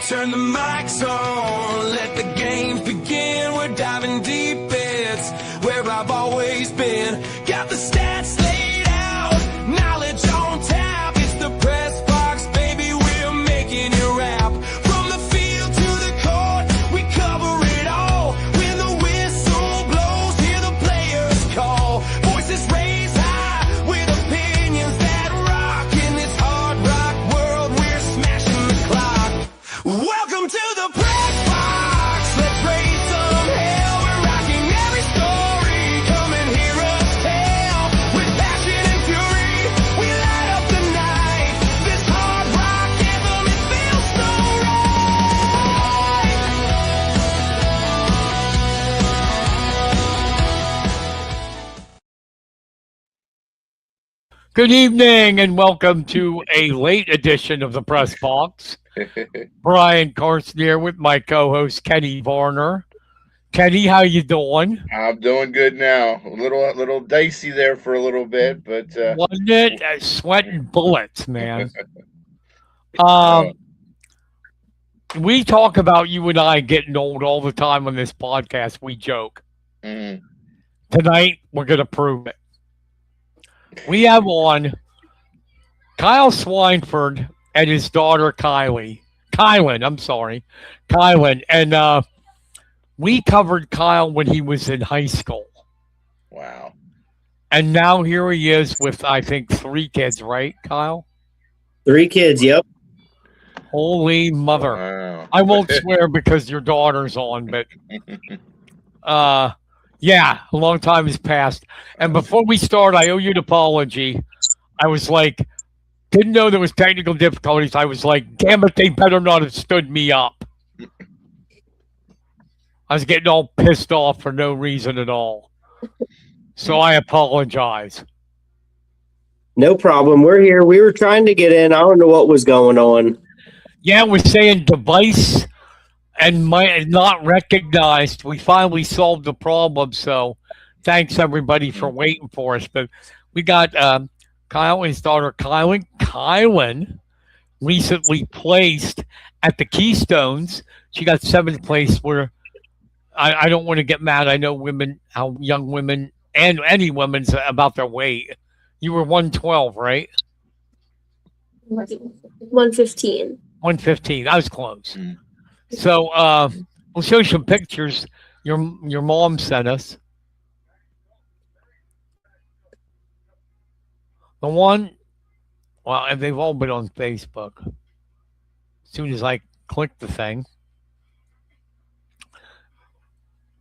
Turn the mics on, let the games begin. We're diving deep, it's where I've always been. Got the stats laid out, knowledge on tap. It's the press box, baby, we're making it rap. From the field to the court, we cover it all. When the whistle blows, hear the players call. Voices raised high with opinions that rock. In this hard rock world, we're smashing the clock. Welcome to the press box. Let's raise some hell. We're rocking every story. Come and hear us tell. With passion and fury, we light up the night. This hard rock anthem, it feels so right. Good evening and welcome to a late edition of the Press Box. Brian Carson here with my co-host Kenny Varner. Kenny, how you doing? I'm doing good now. A little dicey there for a little bit, but Wasn't it? Sweating bullets, man. We talk about you and I getting old all the time on this podcast. We joke. Tonight, we're going to prove it. We have on Kyle Swineford and his daughter Kylinn. And we covered Kyle when he was in high school. Wow. And now here he is with, I think, 3 kids, right, Kyle? 3 kids, yep. Holy mother. Wow. I won't swear because your daughter's on, but yeah, a long time has passed. And before we start, I owe you an apology. I was like, didn't know there was technical difficulties. I was like, damn it, they better not have stood me up. I was getting all pissed off for no reason at all. So I apologize. No problem. We're here. We were trying to get in. I don't know what was going on. Yeah, we're saying device and not recognized. We finally solved the problem. So thanks, everybody, for waiting for us. But we got Kyle and his daughter Kylinn. Kylinn recently placed at the Keystones. She got 7th place, where I don't want to get mad. I know women, how young women and any women's about their weight. You were 112, right? 115. 115. I was close. So we'll show you some pictures your mom sent us. The one, well, and they've all been on Facebook. As soon as I click the thing.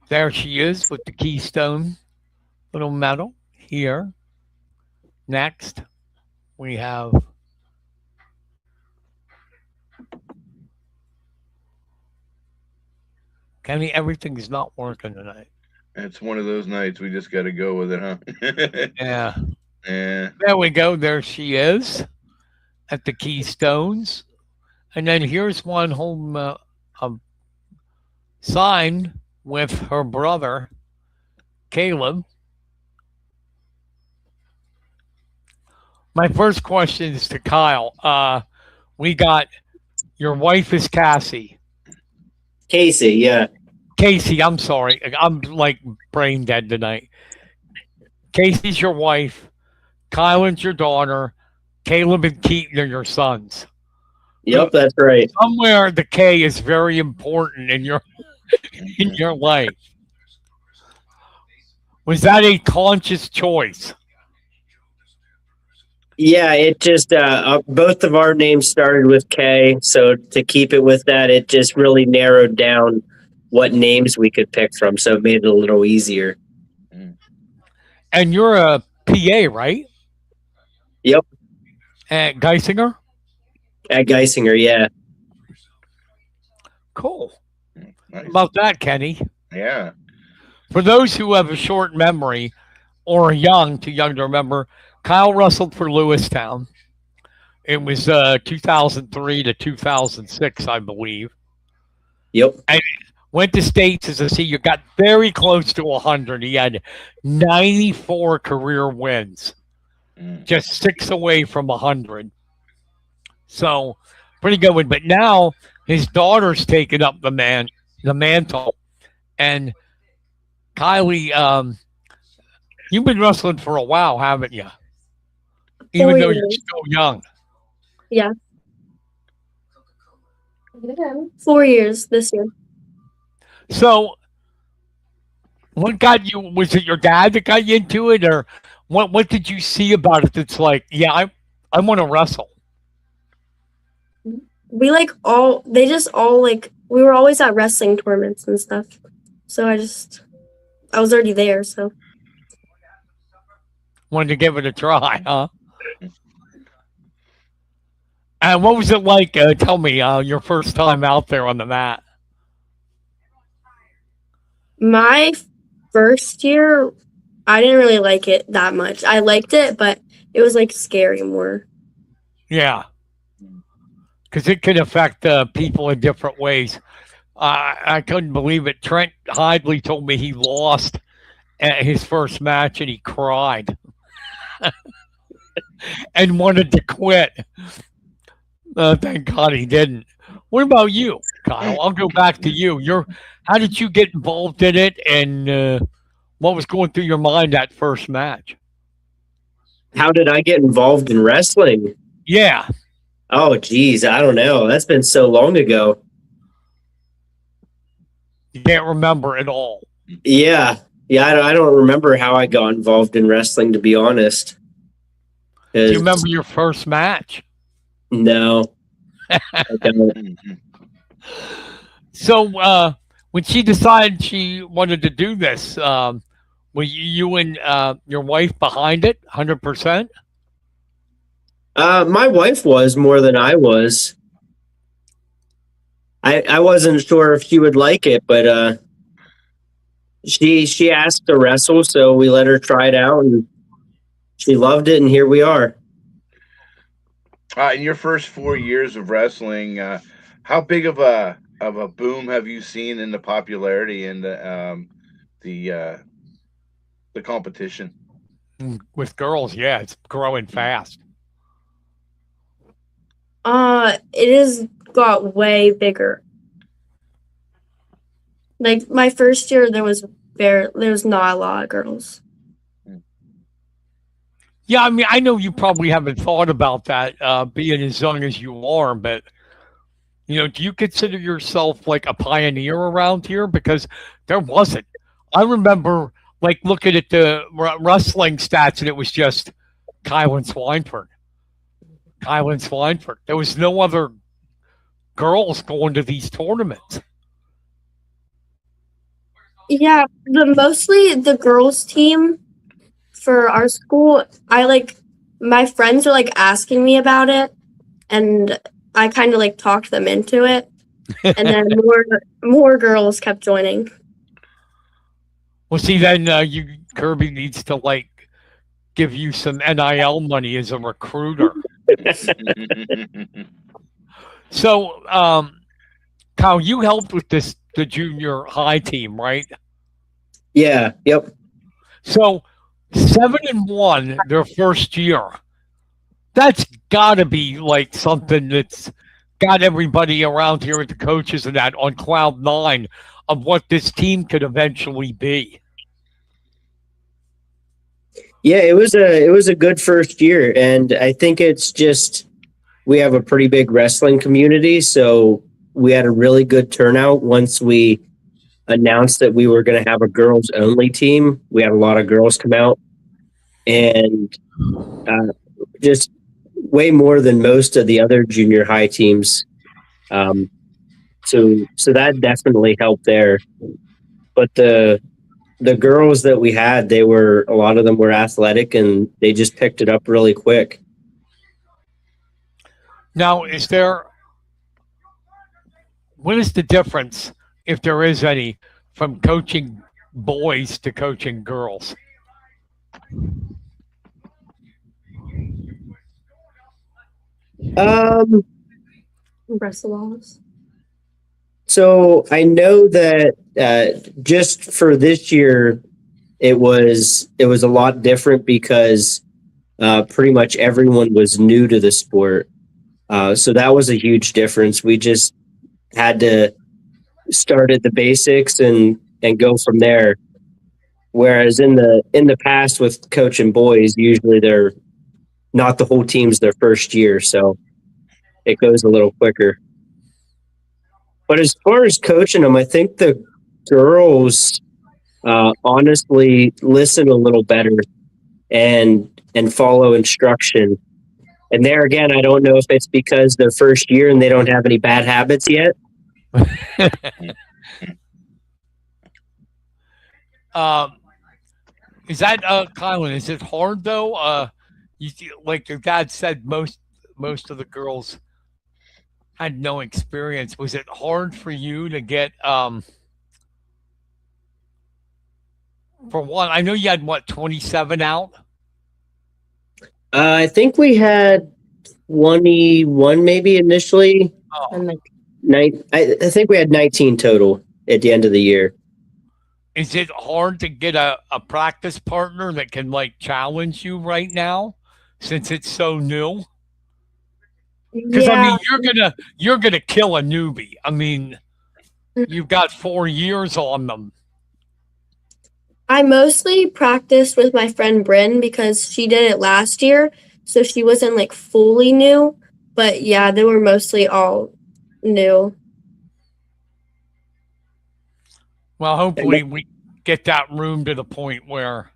There she is with the Keystone little medal here. Next, we have Kenny. Everything's not working tonight. It's one of those nights we just got to go with it, huh? Yeah. Yeah. There we go. There she is at the Keystones. And then here's one home sign with her brother, Kylinn. My first question is to Kyle. We got your wife is Cassie. Casey, yeah. Casey, I'm sorry. I'm like brain dead tonight. Casey's your wife. Kylinn's your daughter. Caleb and Keaton are your sons. Yep, that's right. Somewhere the K is very important in your life. Was that a conscious choice? Yeah, it just both of our names started with K, so to keep it with that, it just really narrowed down what names we could pick from, so it made it a little easier. And you're a PA, right? Yep. At Geisinger? At Geisinger, yeah. Cool. Nice. How about that, Kenny? Yeah. For those who have a short memory or too young to remember, Kyle wrestled for Lewistown. It was 2003 to 2006, I believe. Yep. And went to states as a senior, got very close to 100. He had 94 career wins, just 6 away from 100. So pretty good one. But now his daughter's taken up the mantle, and Kylie, you've been wrestling for a while, haven't you? Even 4 though you're years. still young. Yeah. 4 years this year. So, what got you? Was it your dad that got you into it, or what did you see about it that's like, yeah, I want to wrestle? We they just all we were always at wrestling tournaments and stuff. So I was already there, so. Wanted to give it a try, huh? And what was it like? Tell me your first time out there on the mat. My first year, I didn't really like it that much. I liked it, but it was scary more. Yeah, because it can affect people in different ways. I couldn't believe it. Trent Hidley told me he lost at his first match and he cried and wanted to quit. Thank God he didn't. What about you, Kyle? I'll go back to you. How did you get involved in it, and what was going through your mind that first match? How did I get involved in wrestling? Yeah. Oh, geez, I don't know. That's been so long ago. You can't remember at all. Yeah, I don't remember how I got involved in wrestling, to be honest. Do you remember your first match? No. I don't. So when she decided she wanted to do this, were you and your wife behind it 100%? My wife was more than I was. I wasn't sure if she would like it, but she asked to wrestle, so we let her try it out, and she loved it, and here we are. In your first 4 years of wrestling, how big of a boom have you seen in the popularity and the competition? With girls, yeah, it's growing fast. It has got way bigger. My first year, there was not a lot of girls. Yeah, I mean, I know you probably haven't thought about that being as young as you are, but do you consider yourself like a pioneer around here? Because there wasn't. I remember looking at the wrestling stats, and it was just Kylinn Swineford. There was no other girls going to these tournaments. Yeah, mostly the girls team for our school. My friends are asking me about it, and I kind of talked them into it, and then more girls kept joining. Well, see, then Kirby needs to give you some NIL money as a recruiter. So, Kyle, you helped with the junior high team, right? Yeah. Yep. So 7-1 their first year. That's got to be something that's got everybody around here at the coaches and that on cloud nine of what this team could eventually be. Yeah, it was a good first year, and I think it's just we have a pretty big wrestling community, so we had a really good turnout once we announced that we were going to have a girls only team. We had a lot of girls come out, and just way more than most of the other junior high teams. So that definitely helped there. But the girls that we had, a lot of them were athletic, and they just picked it up really quick. Now, what is the difference, if there is any, from coaching boys to coaching girls? Wrestling. So I know that just for this year, it was a lot different because pretty much everyone was new to the sport. So that was a huge difference. We just had to start at the basics and go from there. Whereas in the past with coaching boys, usually they're not the whole team's their first year, so it goes a little quicker. But as far as coaching them, I think the girls honestly listen a little better and follow instruction. And there again, I don't know if it's because their first year and they don't have any bad habits yet. Is that Kylinn? Is it hard though? Like your dad said, most of the girls had no experience. Was it hard for you to get? For one, I know you had what 27 out. I think we had 21 maybe initially. Oh. I think we had 19 total at the end of the year. Is it hard to get a practice partner that can like challenge you right now since it's so new? Because I mean, you're gonna kill a newbie. I mean, you've got 4 years on them. I mostly practiced with my friend Bryn because she did it last year, so she wasn't like fully new. But yeah, they were mostly all new. Well, hopefully we get that room to the point where,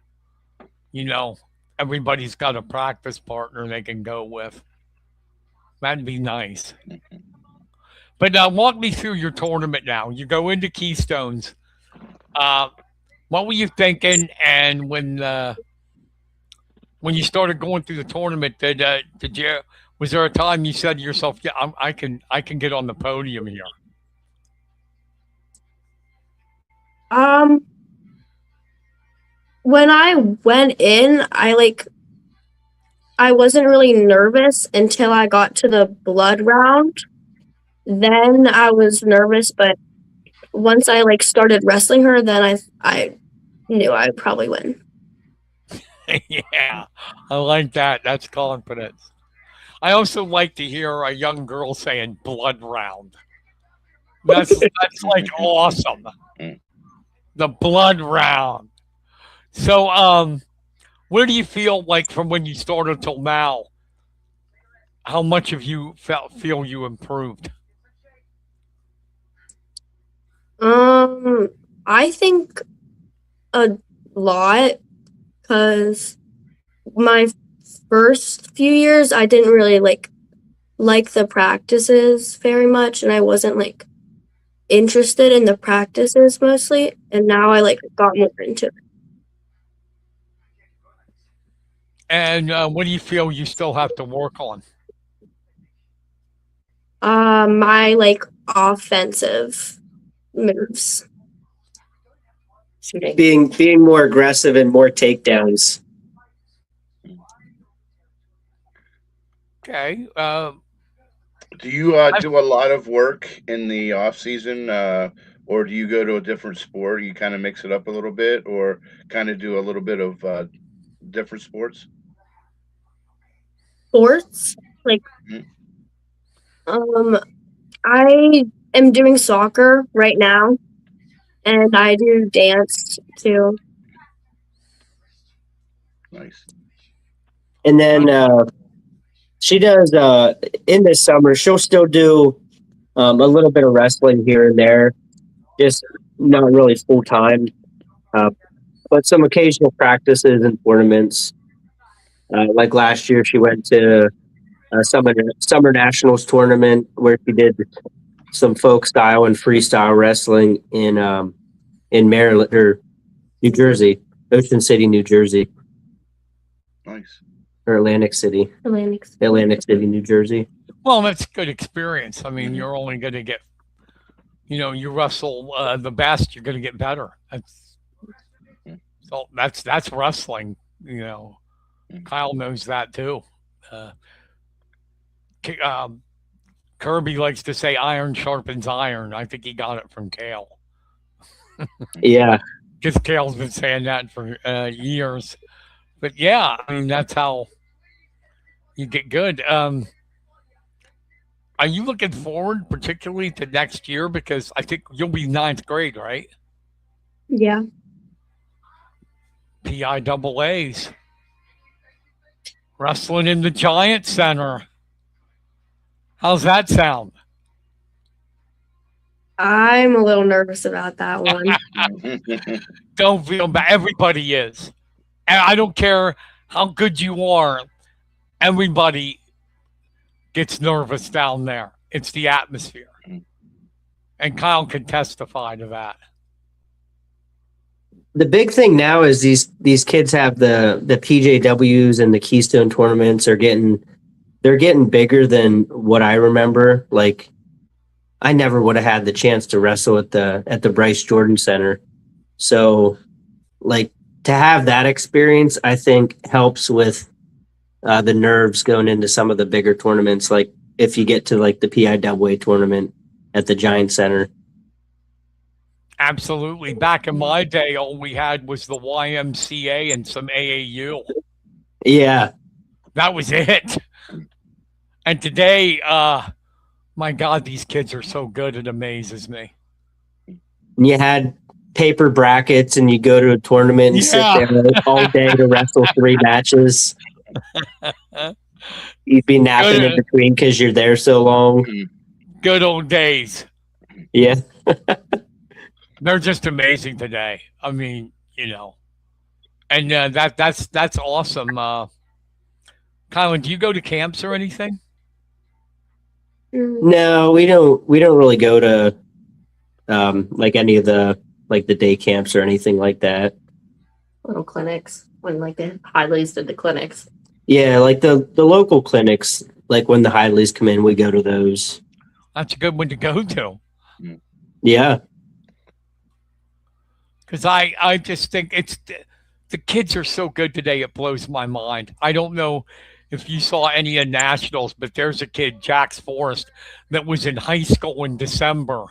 everybody's got a practice partner they can go with. That'd be nice. But walk me through your tournament now. You go into Keystones. What were you thinking? And when you started going through the tournament, was there a time you said to yourself, "Yeah, I can get on the podium here"? When I went in, I wasn't really nervous until I got to the blood round. Then I was nervous, but once I started wrestling her, then I knew I'd probably win. Yeah, I like that. That's confidence. I also like to hear a young girl saying "blood round." That's like awesome. The blood round. So, where do you feel like from when you started till now? How much of you feel you improved? I think a lot because my first few years I didn't really like the practices very much, and I wasn't interested in the practices mostly, and now I got more into it. And what do you feel you still have to work on? My offensive moves. Shooting. Being more aggressive and more takedowns. Okay. Do you do a lot of work in the off season, or do you go to a different sport? You kind of mix it up a little bit, or kind of do a little bit of different sports? Sports, I am doing soccer right now, and I do dance too. Nice. And then she does in the summer. She'll still do a little bit of wrestling here and there, just not really full time. But some occasional practices and tournaments. Like last year, she went to a summer nationals tournament where she did some folk style and freestyle wrestling in Maryland or New Jersey, Ocean City, New Jersey. Nice. Or Atlantic City, New Jersey. Well, that's a good experience. I mean, you're only going to get, you wrestle the best, you're going to get better. That's wrestling. Kyle knows that too. Kirby likes to say iron sharpens iron. I think he got it from Kale. Yeah. Because Kale's been saying that for years. But yeah, I mean, that's how you get good. Are you looking forward particularly to next year? Because I think you'll be ninth grade, right? Yeah. PIAAs. Wrestling in the Giant Center. How's that sound? I'm a little nervous about that one. Don't feel bad. Everybody is. And I don't care how good you are. Everybody gets nervous down there. It's the atmosphere. And Kyle can testify to that. The big thing now is these kids have the PJWs and the Keystone tournaments are they're getting bigger than what I remember. Like I never would have had the chance to wrestle at the Bryce Jordan Center. So like to have that experience, I think helps with the nerves going into some of the bigger tournaments. Like if you get to like the PIAA tournament at the Giant Center. Absolutely. Back in my day, all we had was the YMCA and some AAU. Yeah. That was it. And today, my God, these kids are so good. It amazes me. And you had paper brackets and you go to a tournament and sit there all day to wrestle 3 matches. You'd be napping in between because you're there so long. Good old days. Yeah. They're just amazing today. I mean, and that's awesome. Kylinn, do you go to camps or anything? No, we don't really go to like any of the like the day camps or anything like that. Little clinics when like the Highlays did the clinics. Yeah, like the local clinics, like when the Highlays come in, we go to those. That's a good one to go to. Yeah. Because I just think the kids are so good today, it blows my mind. I don't know if you saw any of nationals, but there's a kid, Jax Forrest, that was in high school in December.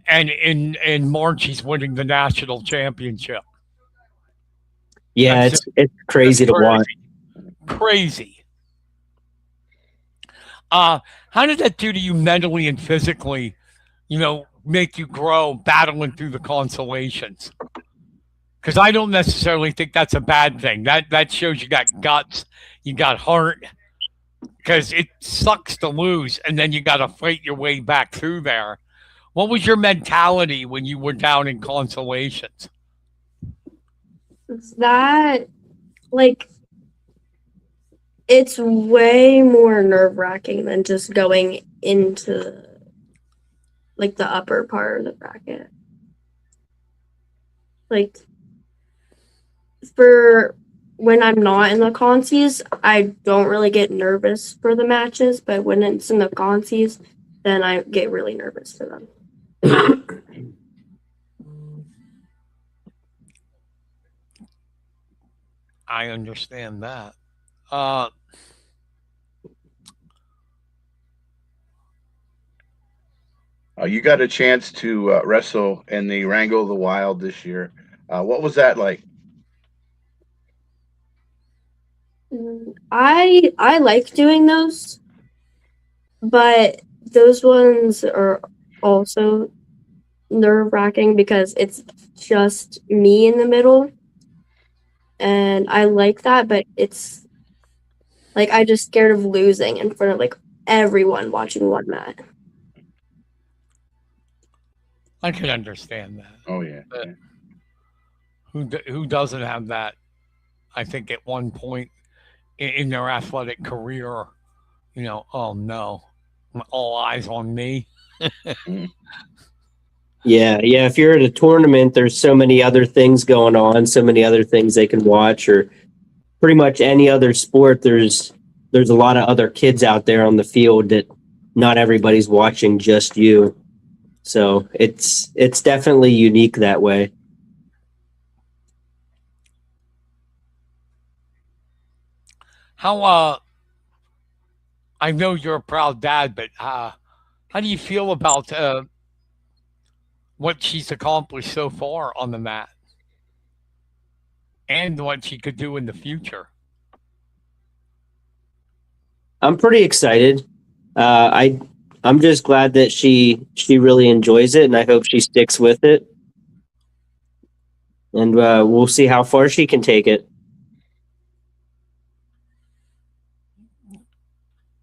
And in March, he's winning the national championship. Yeah, it's crazy to watch. Crazy. How did that do to you mentally and physically, make you grow battling through the consolations? Because I don't necessarily think that's a bad thing. That shows you got guts, you got heart. Because it sucks to lose, and then you got to fight your way back through there. What was your mentality when you were down in consolations? That, like, it's way more nerve-wracking than just going into like the upper part of the bracket. Like for when I'm not in the consies, I don't really get nervous for the matches, but when it's in the consies, then I get really nervous for them. I understand that. You got a chance to wrestle in the Wrangle of the Wild this year. What was that like? I like doing those, but those ones are also nerve-wracking because it's just me in the middle, and I like that, but it's like I just scared of losing in front of like everyone watching one mat. I can understand that. Oh yeah. Who doesn't have that? I think at one point in their athletic career, oh no, all eyes on me. Yeah. If you're at a tournament, there's so many other things going on, so many other things they can watch, or pretty much any other sport. There's a lot of other kids out there on the field that not everybody's watching just you. So it's definitely unique that way. How I know you're a proud dad, but how do you feel about what she's accomplished so far on the mat and what she could do in the future? I'm pretty excited. I'm just glad that she really enjoys it, and I hope she sticks with it. And we'll see how far she can take it.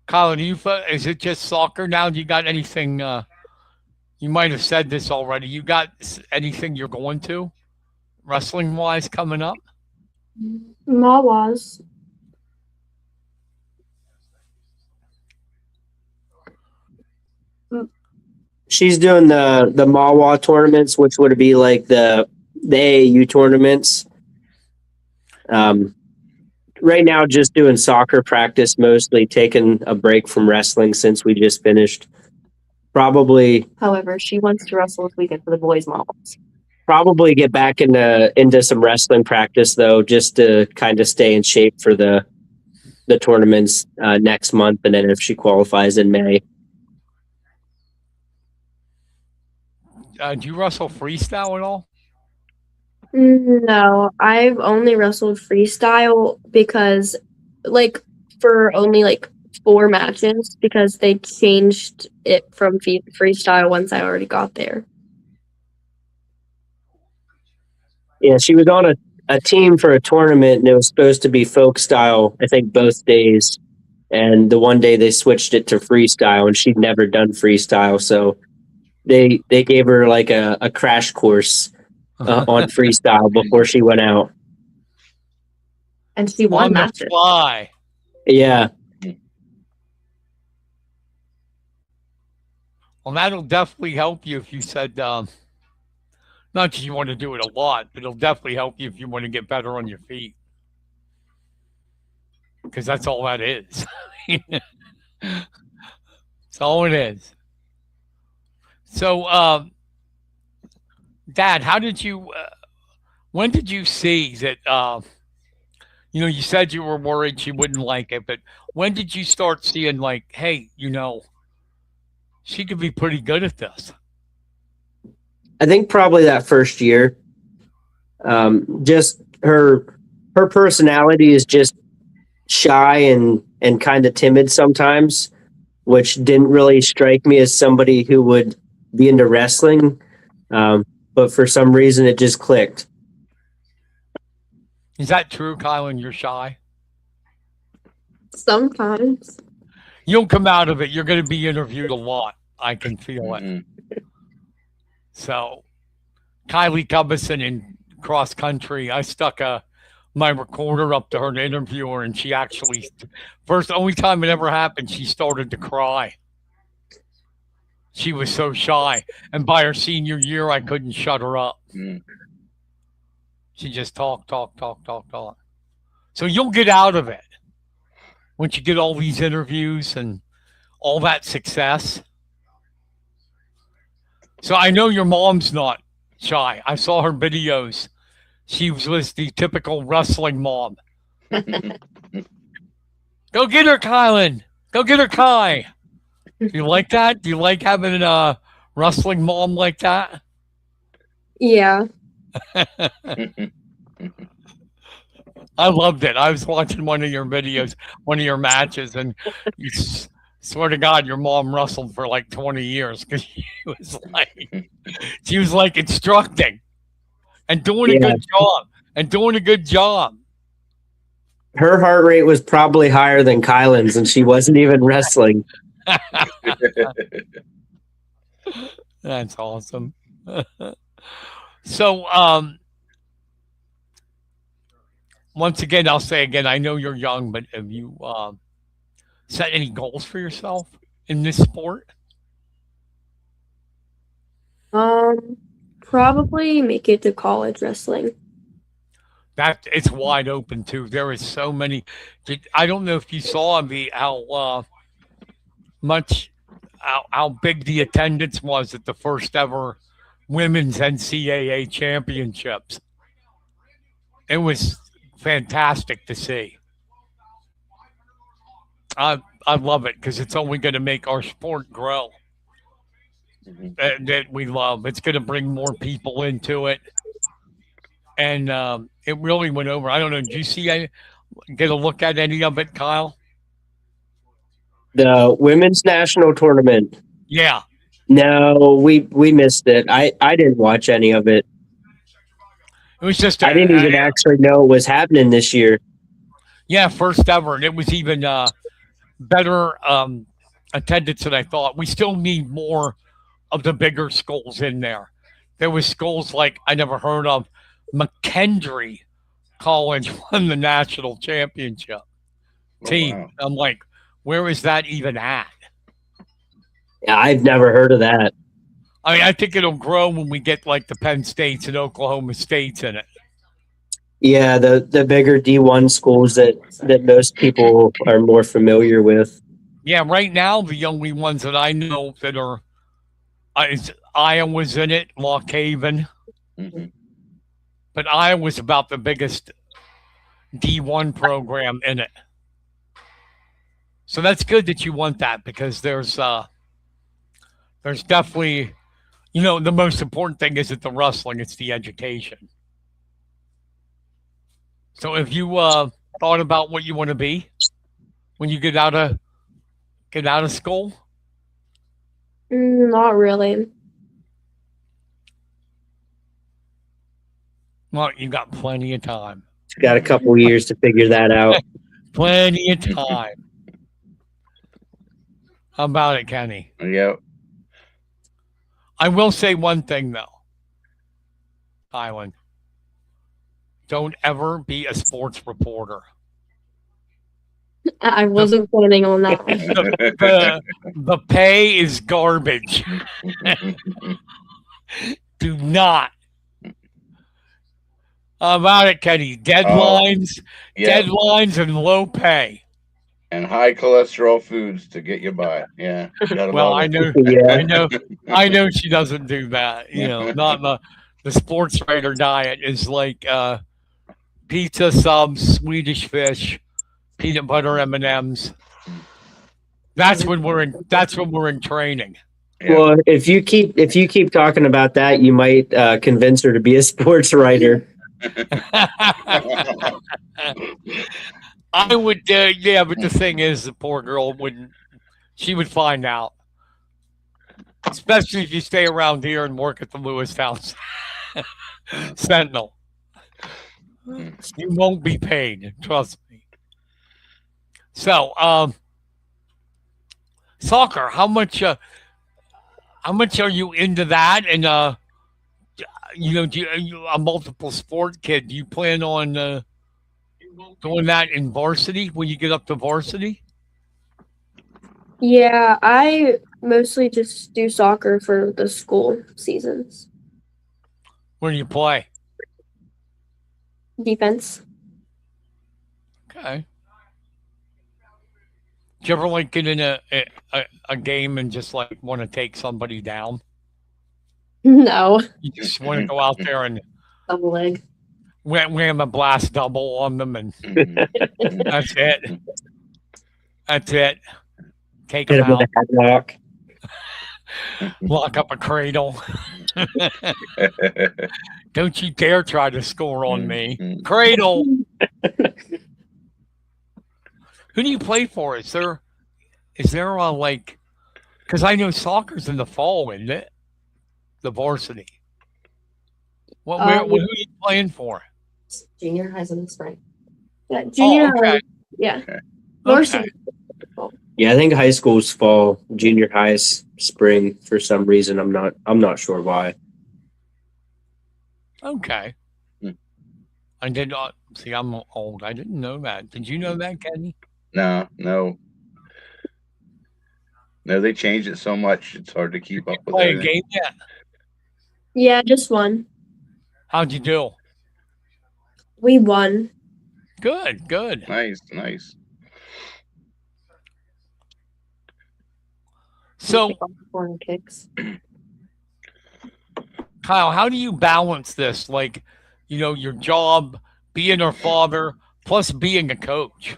Colin, is it just soccer now? Do you got anything? You might have said this already. You got anything you're going to wrestling wise coming up? Ma was. She's doing the Mawa tournaments, which would be like the AAU tournaments. Right now, just doing soccer practice, mostly taking a break from wrestling since we just finished. However, she wants to wrestle this weekend for the boys' models. Probably get back into some wrestling practice though, just to kind of stay in shape for the tournaments next month, and then if she qualifies in May. Do you wrestle freestyle at all? No, I've only wrestled freestyle because, like, for only like 4 matches because they changed it from freestyle once I already got there. Yeah, she was on a team for a tournament, and it was supposed to be folk style, I think, both days. And the one day they switched it to freestyle, and she'd never done freestyle, so they gave her like a crash course on freestyle before she went out. And she won On the matches. fly. Yeah, Well, that'll definitely help you if you said, not that you want to do it a lot, but it'll definitely help you if you want to get better on your feet. Because that's all that is. That's all it is. So, Dad, how did you, when did you see that, you said you were worried she wouldn't like it, but when did you start seeing, like, hey, she could be pretty good at this? I think probably that first year. Just her personality is just shy and kind of timid sometimes, which didn't really strike me as somebody who would be into wrestling. But for some reason, it just clicked. Is that true, Kylinn? You're shy? Sometimes. You'll come out of it. You're going to be interviewed a lot. I can feel it. So, Kylie Cubison in cross country, I stuck my recorder up to her to interview her, and she actually, only time it ever happened, she started to cry. She was so shy. And by her senior year, I couldn't shut her up. She just talk. So you'll get out of it once you get all these interviews and all that success. So I know your mom's not shy. I saw her videos. She was the typical wrestling mom. Go get her, Kylinn. Go get her, Kai. Do you like that? Do you like having a wrestling mom like that? Yeah. I loved it. I was watching one of your videos, one of your matches, and you swear to God, your mom wrestled for like 20 years because she was like instructing and doing a good job. Her heart rate was probably higher than Kylinn's, and she wasn't even wrestling. That's awesome. So, once again, I'll say again, I know you're young, but have you set any goals for yourself in this sport? Probably make it to college wrestling. That it's wide open too. There is so many. I don't know if you saw how big the attendance was at the first ever women's NCAA championships. It was fantastic to see. I love it because it's only going to make our sport grow. That we love. It's going to bring more people into it. And it really went over. I don't know. Did you get a look at any of it, Kyle? The women's national tournament. Yeah. No, we missed it. I didn't watch any of it. It was just I didn't even actually know it was happening this year. yeah, first ever. And it was even better attendance than I thought. We still need more of the bigger schools in there. There was schools like I never heard of. McKendree College won the national championship team. wow. I'm like, where is that even at? Yeah, I've never heard of that. I mean, I think it'll grow when we get like the Penn States and Oklahoma States in it. Yeah, the bigger D1 schools that most people are more familiar with. Yeah, right now the only ones that I know that are Iowa's in it, Lock Haven, Mhm. but Iowa's about the biggest D1 program in it. So that's good that you want that because there's definitely, the most important thing isn't the wrestling, it's the education. So if you thought about what you want to be when you get out of school, Not really. well, you got plenty of time. Got a couple years to figure that out. Plenty of time. How about it, Kenny? Yep. I will say one thing though, Kylan. Don't ever be a sports reporter. I wasn't planning on that. The pay is garbage. Do not. How about it, Kenny? Deadlines, Yeah. deadlines, and low pay. And high cholesterol foods to get you by. Yeah. Gotta Well, love I it. know, Yeah. I know she doesn't do that. Not the sports writer diet is like pizza, subs, Swedish fish, peanut butter M&Ms. That's when we're in training. Yeah. Well, if you keep talking about that, you might convince her to be a sports writer. I would, yeah, but the thing is, the poor girl wouldn't. She would find out, especially if you stay around here and work at the Lewis House Sentinel. You won't be paid, trust me. So, soccer. How much are you into that? And do you a multiple sport kid? Do you plan on doing that in varsity when you get up to varsity? Yeah, I mostly just do soccer for the school seasons. Where do you play? Defense. Okay. Do you ever like get in a game and just like want to take somebody down? No. You just want to go out there and Double leg. wham a blast double on them, and that's it. That's it. Take Hit them him with out. a headlock. Lock up a cradle. Don't you dare try to score on me. Cradle. Who do you play for? Is there like, because I know soccer's in the fall, isn't it? The varsity. What are you playing for? Junior highs in the spring. Yeah, junior. Okay. Yeah. Okay. Varsity. Yeah, I think high school's fall, junior high's spring for some reason. I'm not sure why. Okay. I did not see. I'm old. I didn't know that. Did you know that, Kenny? No. They changed it so much. It's hard to keep up with Play a everything. game yet? Yeah, just one. How'd you do? We won. Good. Nice. So, Corner kicks. Kyle, how do you balance this? Like, your job, being a father, plus being a coach.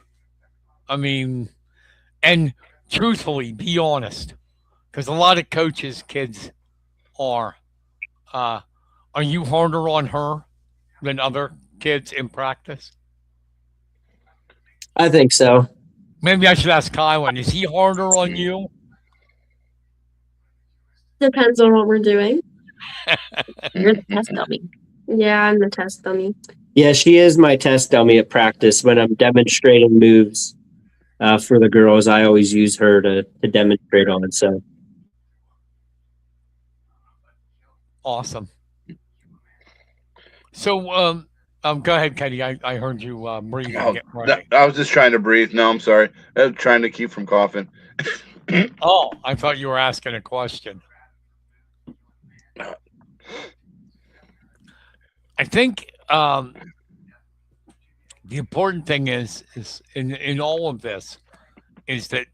I mean, and truthfully, be honest, because a lot of coaches' kids are. Are you harder on her than other kids in practice? I think so. Maybe I should ask Kylinn. Is he harder on you? Depends on what we're doing. You're the test dummy. Yeah, I'm the test dummy. Yeah, she is my test dummy at practice when I'm demonstrating moves for the girls. I always use her to demonstrate on. So Awesome. So, go ahead, Kenny. I heard you breathing. Oh, Get ready. I was just trying to breathe. No, I'm sorry. I'm trying to keep from coughing. Oh, I thought you were asking a question. I think the important thing is in all of this is that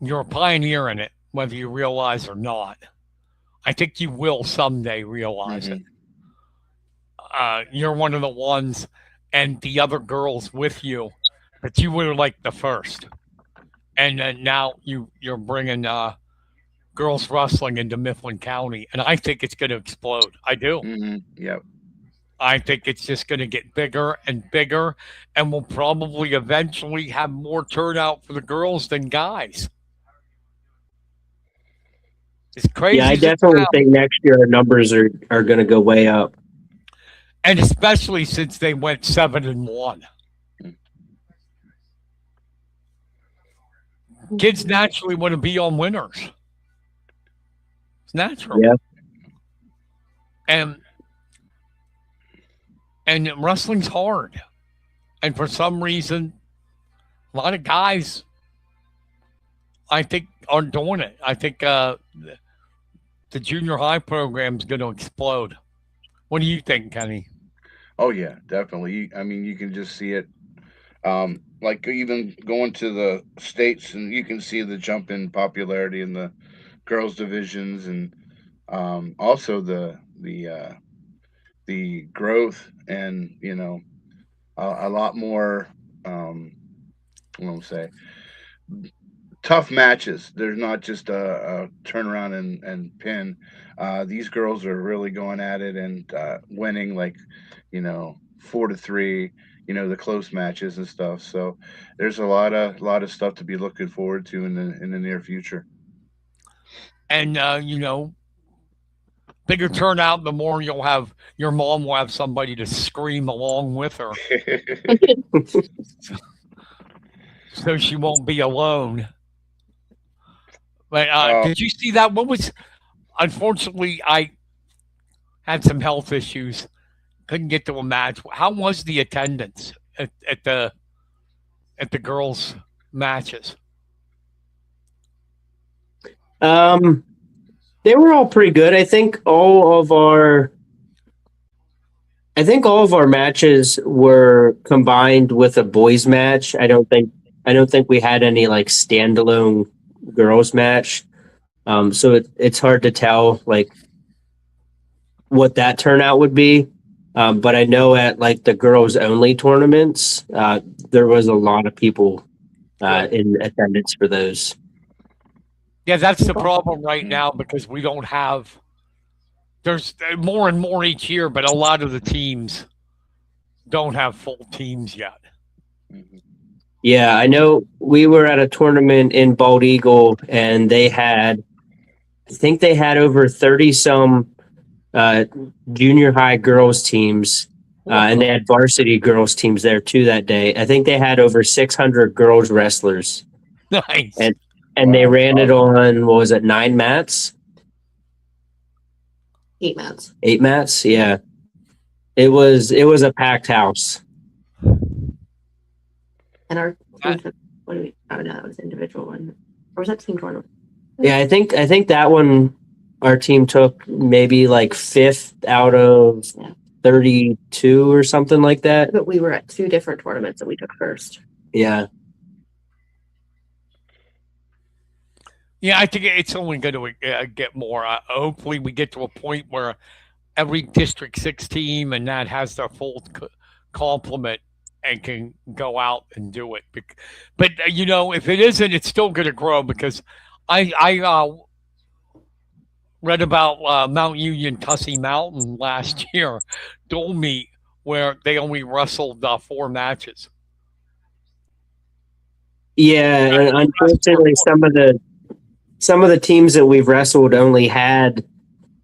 you're a pioneer in it, whether you realize or not. I think you will someday realize it. You're one of the ones, and the other girls with you, that you were like the first, and then now you're bringing girls wrestling into Mifflin County, and I think it's going to explode. I do. Yep. I think it's just going to get bigger and bigger, and we'll probably eventually have more turnout for the girls than guys. It's crazy. yeah, I as it definitely sounds. think next year our numbers are going to go way up. And especially since they went 7-1. Kids naturally want to be on winners. It's natural. Yeah. And wrestling's hard. And for some reason, a lot of guys, I think, aren't doing it. I think the junior high program's going to explode. What do you think, Kenny? Oh yeah, definitely. I mean, you can just see it. Like even going to the states, and you can see the jump in popularity in the girls divisions, and also the growth, and a lot more. What do I say? Tough matches. There's not just a turnaround and pin. These girls are really going at it and winning, like 4-3. The close matches and stuff. So there's a lot of stuff to be looking forward to in the near future. And bigger turnout, the more your mom will have somebody to scream along with her, so she won't be alone. But did you see that? Unfortunately, I had some health issues, couldn't get to a match. How was the attendance at the girls' matches? They were all pretty good. I think all of our matches were combined with a boys match. I don't think we had any like standalone girls match. So it's hard to tell like what that turnout would be. But I know at like the girls only tournaments, there was a lot of people in attendance for those. Yeah, that's the problem right now because we don't have. There's more and more each year, but a lot of the teams don't have full teams yet. Yeah, I know we were at a tournament in Bald Eagle, and I think they had over 30 some junior high girls teams, and they had varsity girls teams there too that day. I think they had over 600 girls wrestlers. Nice. And they ran it on, what was it, 9 mats? 8 mats. 8 mats, yeah. It was a packed house. And our what do we? Oh no, that was an individual one. Or was that team tournament? Yeah, I think that one our team took maybe like 5th out of 32 or something like that. But we were at 2 different tournaments that we took first. Yeah. Yeah, I think it's only going to get more. Hopefully, we get to a point where every District 6 team and that has their full complement and can go out and do it. But if it isn't, it's still going to grow because I read about Mount Union Tussey Mountain last year, dual meet, where they only wrestled 4 matches. Yeah, and unfortunately, some of the teams that we've wrestled only had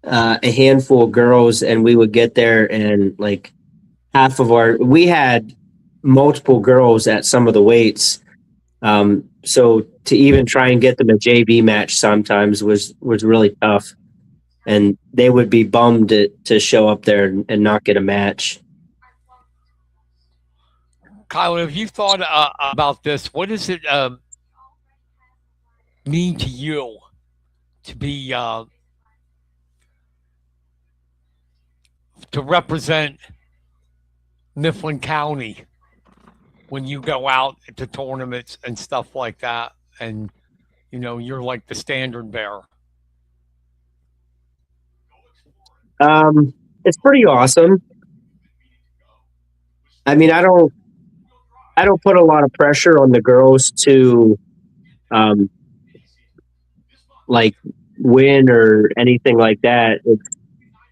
a handful of girls, and we would get there and like we had multiple girls at some of the weights. So to even try and get them a JV match sometimes was really tough, and they would be bummed to show up there and not get a match. Kylinn, have you thought about this? What does it mean to you to be to represent Mifflin County when you go out to tournaments and stuff like that, and you're like the standard bearer? It's pretty awesome. I mean, I don't put a lot of pressure on the girls to like win or anything like that.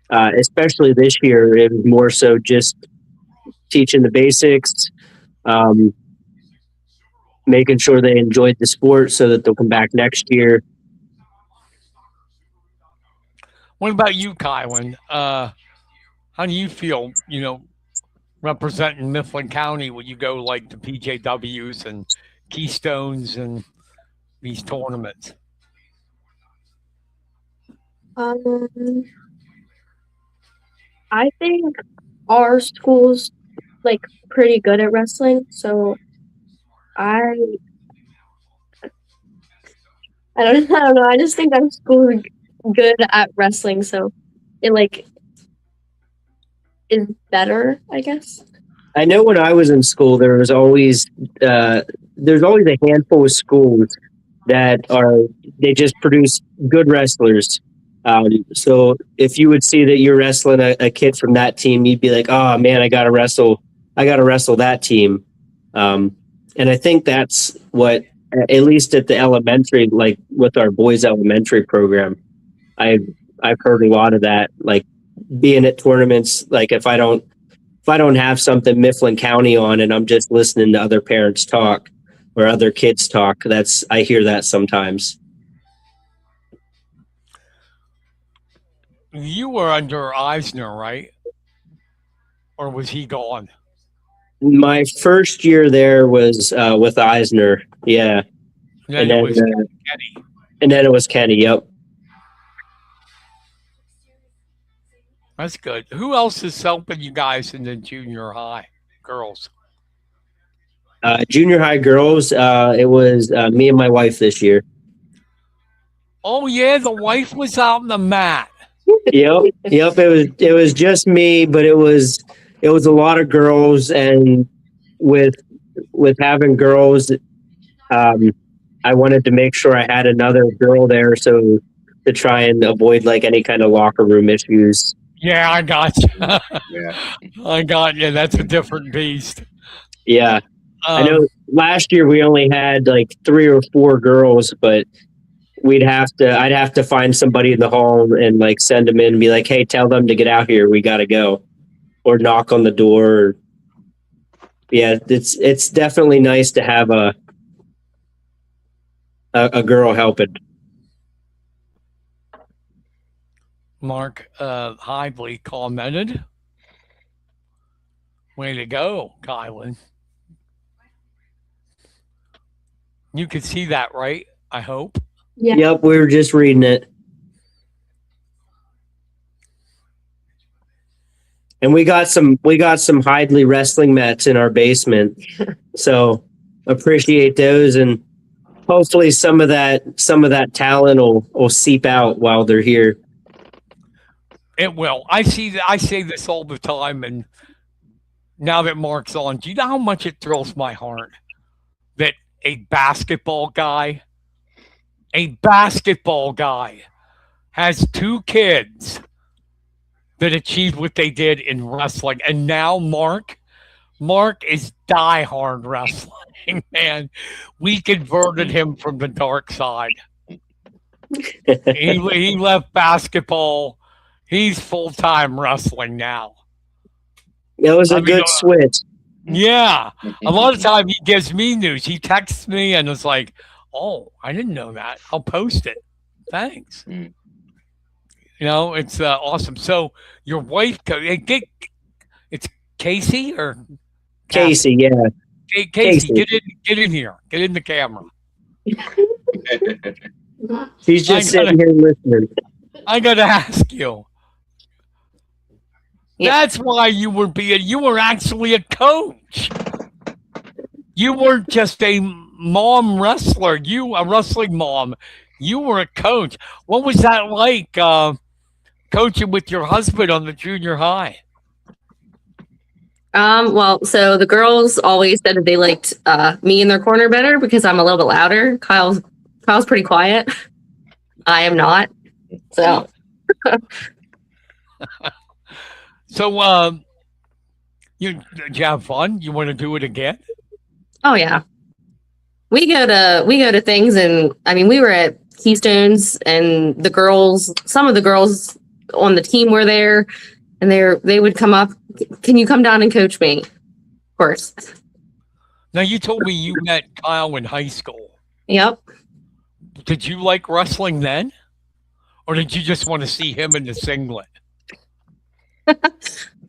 Especially this year, it was more so just teaching the basics, making sure they enjoyed the sport so that they'll come back next year. What about you, Kylinn? How do you feel, representing Mifflin County when you go like to PJWs and Keystones and these tournaments? I think our school's like pretty good at wrestling, so I don't know. I just think our school is good at wrestling, so it like is better, I guess. I know when I was in school, there's always a handful of schools that they just produce good wrestlers. So if you would see that you're wrestling a kid from that team, you'd be like, oh man, I gotta wrestle that team. And I think that's what, at least at the elementary, like with our boys elementary program, I've heard a lot of that, like being at tournaments, like if I don't have something Mifflin County on and I'm just listening to other parents talk or other kids talk, I hear that sometimes. You were under Eisner, right? Or was he gone? My first year there was with Eisner, yeah. And then it was Kenny. And then it was Kenny, yep. That's good. Who else is helping you guys in the junior high girls? Junior high girls, it was me and my wife this year. Oh yeah, the wife was out on the mat. Yep. It was just me, but it was a lot of girls, and with having girls, I wanted to make sure I had another girl there, so to try and avoid like any kind of locker room issues. Yeah, I got you. Yeah. I got you. That's a different beast. Yeah. I know last year we only had like 3 or 4 girls, but I'd have to find somebody in the hall and like send them in and be like, hey, tell them to get out here. We got to go, or knock on the door. Yeah. It's definitely nice to have a girl helping. Mark Hively commented, way to go, Kylinn. You could see that, right? I hope. Yeah. Yep, we were just reading it. And we got some Hidley wrestling mats in our basement. So appreciate those, and hopefully some of that talent will seep out while they're here. It will. I say this all the time, and now that Mark's on, do you know how much it thrills my heart that a basketball guy has 2 kids that achieved what they did in wrestling, and now Mark is diehard wrestling, man. We converted him from the dark side. He left basketball. He's full-time wrestling now. It was a good switch. Yeah. A lot of time he gives me news. He texts me and it's like, oh, I didn't know that. I'll post it. Thanks. Mm. It's awesome. So your wife, it's Casey or Casey, yeah. Casey, Casey. get in here. Get in the camera. She's just I gotta- sitting here listening. I got to ask you. Yeah. That's why you were actually a coach. You weren't just a mom wrestler. A wrestling mom. You were a coach. What was that like, coaching with your husband on the junior high? Well, so the girls always said that they liked me in their corner better because I'm a little bit louder. Kyle's pretty quiet. I am not. So So, did you have fun? You want to do it again? oh yeah. We go to things, and I mean we were at Keystones, and some of the girls on the team were there, and they would come up, can you come down and coach me? Of course. Now, you told me you met Kyle in high school. Yep. Did you like wrestling then? Or did you just want to see him in the singlet?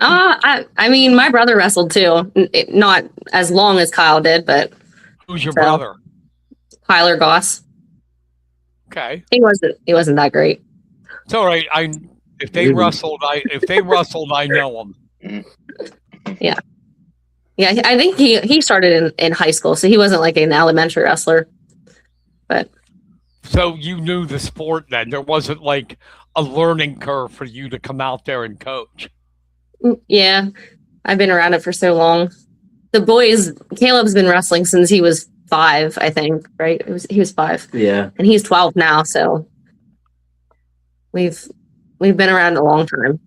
I mean, my brother wrestled too. Not as long as Kyle did, but Who's your So- brother? Tyler Goss. Okay. He wasn't that great. It's all right. If they wrestled, I know them. Yeah, I think he started in high school, so he wasn't like an elementary wrestler. But So you knew the sport then. There wasn't like a learning curve for you to come out there and coach. yeah, I've been around it for so long. The boys, Caleb's been wrestling since he was 5, I think, right? He was 5. Yeah. And he's 12 now, so we've been around a long time.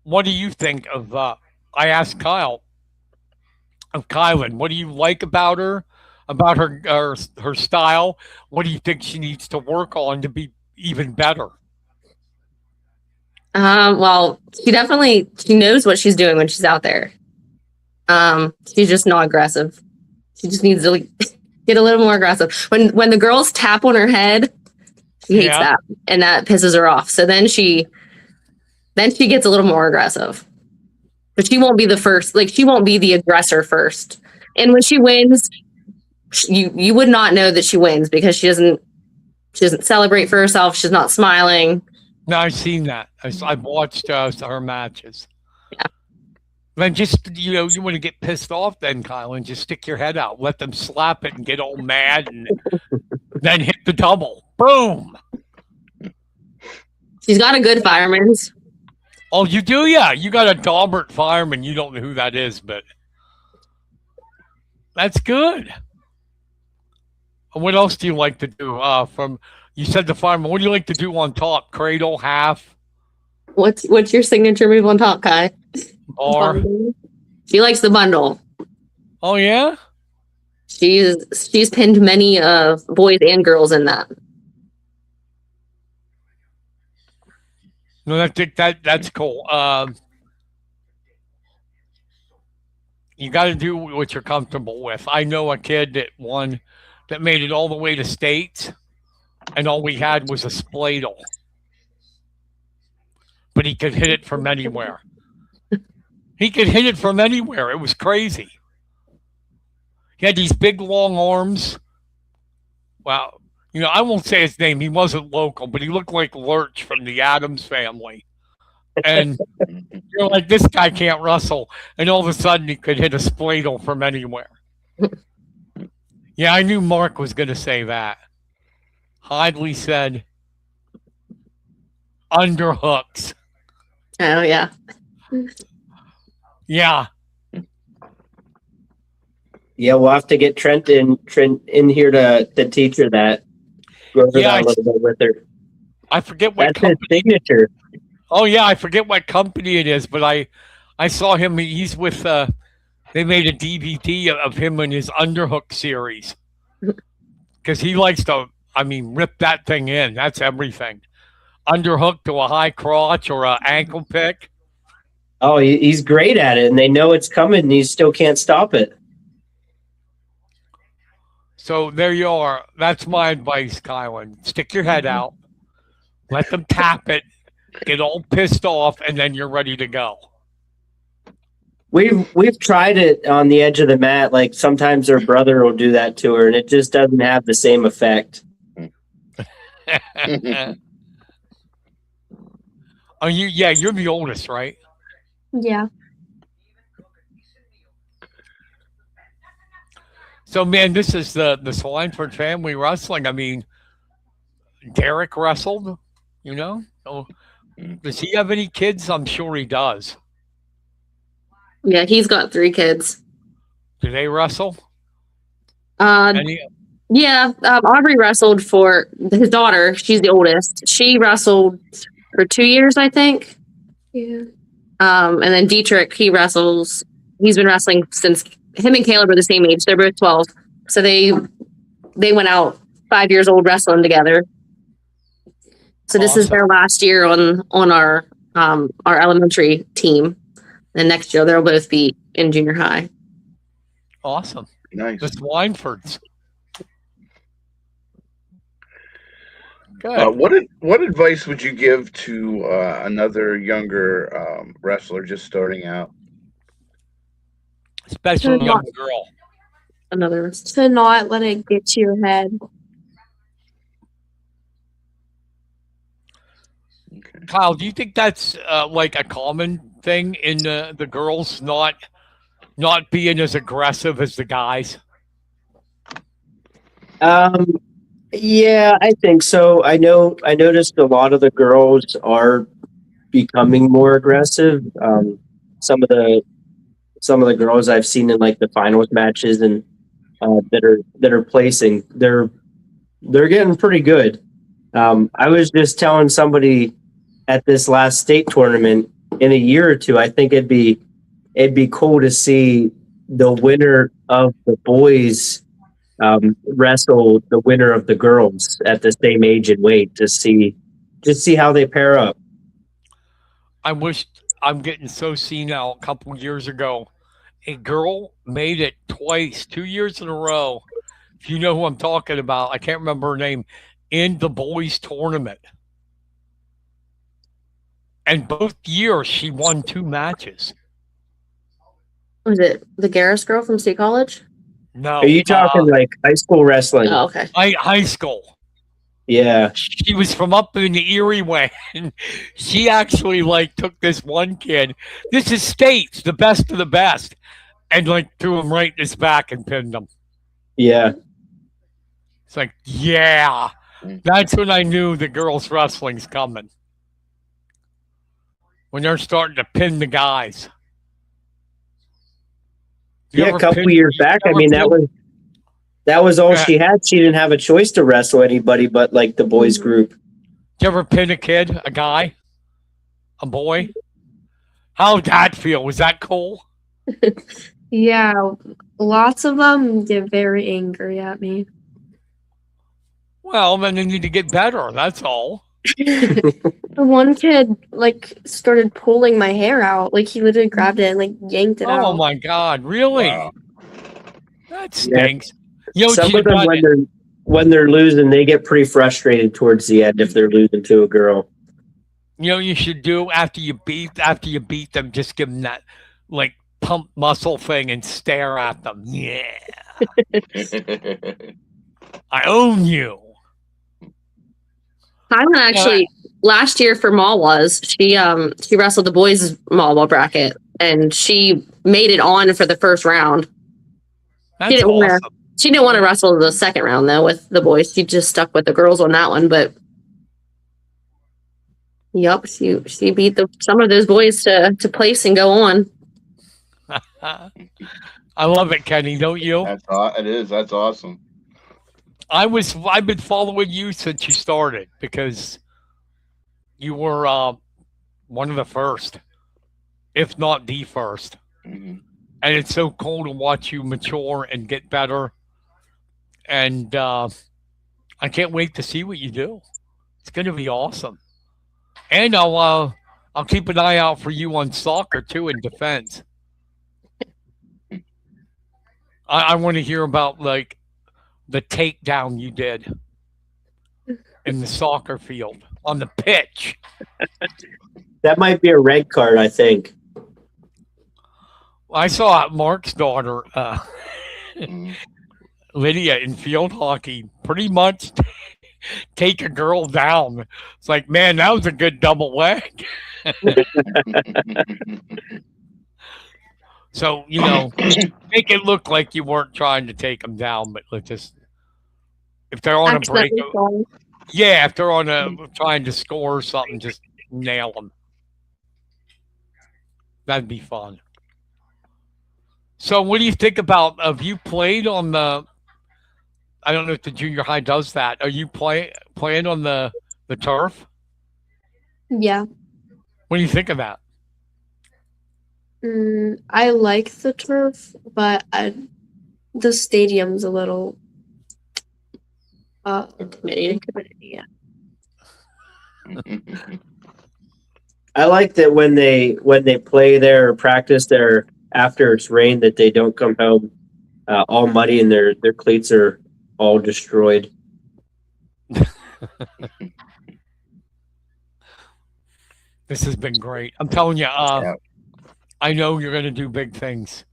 What do you think of, I asked Kyle, of Kylinn, what do you like about her style? What do you think she needs to work on to be even better? Well, she knows what she's doing when she's out there. She's just not aggressive. She just needs to get a little more aggressive. When the girls tap on her head, she hates Yeah. that, and that pisses her off. So then she gets a little more aggressive. But she won't be the first. Like, she won't be the aggressor first. And when she wins, you would not know that she wins because she doesn't celebrate for herself. She's not smiling. No, I've seen that. I've watched her matches. Yeah. Then just, you want to get pissed off then, Kyle, and just stick your head out. Let them slap it and get all mad and then hit the double. Boom. She's got a good fireman's. Oh, you do? Yeah. You got a Daubert fireman. You don't know who that is, but that's good. What else do you like to do? You said the fireman. What do you like to do on top? Cradle, half, What's your signature move on top, Kai? bar? She likes the bundle. Oh, yeah? She's pinned many of boys and girls in that. No, that's cool. You got to do what you're comfortable with. I know a kid that made it all the way to states, and all we had was a spladle. But he could hit it from anywhere. He could hit it from anywhere. It was crazy. He had these big, long arms. Wow. I won't say his name. He wasn't local, but he looked like Lurch from the Addams Family. And you're like, this guy can't wrestle. And all of a sudden, he could hit a spladle from anywhere. Yeah, I knew Mark was going to say that. Hidley said underhooks. Oh yeah. Yeah. Yeah, we'll have to get Trent in here to teach her that. Go over Yeah, that a little bit with her. I forget what That's his company. signature. Oh, yeah, I forget what company it is, but I saw him. He's with, they made a DVD of him in his underhook series. Because he likes to, rip that thing in. That's everything. Underhook to a high crotch or an ankle pick. Oh, he's great at it, and they know it's coming, and you still can't stop it. So there you are. That's my advice, Kylinn. Stick your head out, let them tap it, get all pissed off, and then you're ready to go. We've tried it on the edge of the mat. Like sometimes her brother will do that to her, and it just doesn't have the same effect. Oh, you're the oldest, right? Yeah. So, man, this is the Swineford family wrestling. I mean, Derek wrestled, you know. So, does he have any kids? I'm sure he does. Yeah, he's got 3 kids. Do they wrestle? Yeah, Aubrey wrestled for his daughter. She's the oldest. She wrestled for 2 years, I think. Yeah. And then Dietrich, he wrestles. He's been wrestling since him and Caleb are the same age. They're both 12. So they went out 5 years old wrestling together. So this is their last year on our elementary team. And next year they'll both be in junior high. Awesome. Nice. The Swinefords. Good. What advice would you give to another younger wrestler just starting out? Especially young girl. Another To not let it get to your head. Okay. Kyle, do you think that's like a common thing in the girls not being as aggressive as the guys? Yeah, I think so. I noticed a lot of the girls are becoming more aggressive. Some of the girls I've seen in like the finals matches and that are placing, they're getting pretty good. I was just telling somebody at this last state tournament, in a year or two, I think it'd be cool to see the winner of the boys wrestle the winner of the girls at the same age and weight to see how they pair up. I wish I'm getting so senile. A couple years ago, a girl made it twice, 2 years in a row. If you know who I'm talking about, I can't remember her name, in the boys tournament. And both years she won 2 matches. Was it the Garris girl from State College? No. Are you talking like high school wrestling? Oh, okay. High school. Yeah. She was from up in the Erie way, and she actually like took this one kid. This is States, the best of the best, and like threw him right in his back and pinned him. Yeah. It's like, yeah, that's when I knew the girls' wrestling's coming. When they're starting to pin the guys. Yeah, a couple years back, I mean, that was all she had. She didn't have a choice to wrestle anybody but like the boys group. Did you ever pin a kid, a guy, a boy? How'd that feel? Was that cool? Yeah, lots of them get very angry at me. Well, then they need to get better. That's all. The one kid like started pulling my hair out. Like he literally grabbed it and like yanked it out. Oh my God! Really? Wow. That stinks. You know, Some of them, when they're losing, they get pretty frustrated towards the end if they're losing to a girl. you know, you should do after you beat them. Just give them that like pump muscle thing and stare at them. Yeah, I own you. Kylinn actually last year for Malwas, she wrestled the boys' Malwa bracket and she made it on for the first round. That's awesome. She didn't want to wrestle the second round though with the boys. She just stuck with the girls on that one. But yep, she beat some of those boys to place and go on. I love it, Kenny. Don't you? It is. That's awesome. I've been following you since you started because you were one of the first, if not the first. Mm-hmm. And it's so cool to watch you mature and get better. And I can't wait to see what you do. It's going to be awesome. And I'll I'll keep an eye out for you on soccer too in defense. I want to hear about like the takedown you did in the soccer field on the pitch. That might be a red card, I think. I saw Mark's daughter, Mhm. Lydia, in field hockey pretty much take a girl down. It's like, man, that was a good double leg. So, make it look like you weren't trying to take them down, but let's just, if they're on a break, Accidentally falling. yeah, if they're on a trying to score or something, just nail them. That'd be fun. So, what do you think about? Have you played on the? I don't know if the junior high does that. Are you playing on the turf? Yeah. What do you think of that? I like the turf, but the stadium's a little Intimidating. yeah. I like that when they play there or practice there after it's rained, that they don't come home all muddy and their cleats are all destroyed. This has been great. I'm telling you, Yeah. I know you're going to do big things,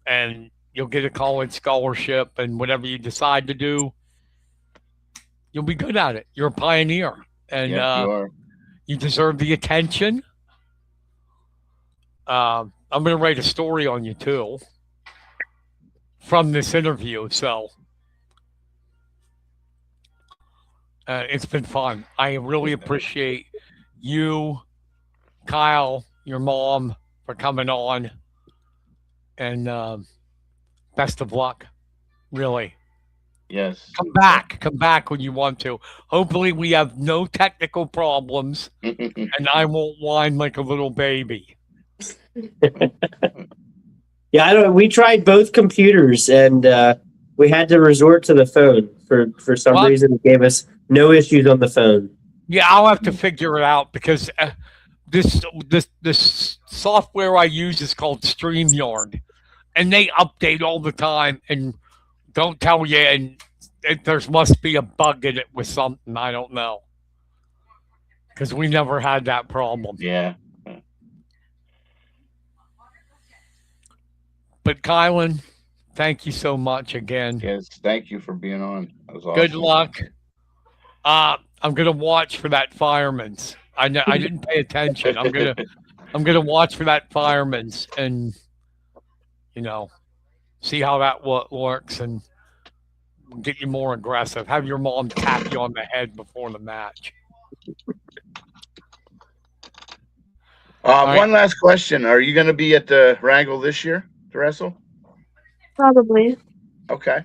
and you'll get a college scholarship, and whatever you decide to do, you'll be good at it. You're a pioneer, and Yeah, you are. you deserve the attention. I'm going to write a story on you too from this interview. So it's been fun. I really appreciate you, Kyle, your mom for coming on, and best of luck. Really. Yes. Come back when you want to. Hopefully, we have no technical problems, and I won't whine like a little baby. Yeah, we tried both computers and we had to resort to the phone for some What? reason. It gave us no issues on the phone. Yeah, I'll have to figure it out because this software I use is called StreamYard, and they update all the time and don't tell you. And there must be a bug in it with something I don't know because we never had that problem. Yeah. But Kylinn, thank you so much again. Yes. Thank you for being on. That was awesome. Good luck. I'm gonna watch for that fireman's. I didn't pay attention. I'm gonna watch for that fireman's and see how that works and get you more aggressive. Have your mom tap you on the head before the match. right. One last question. Are you going to be at the Wrangle this year to wrestle? Probably. Okay.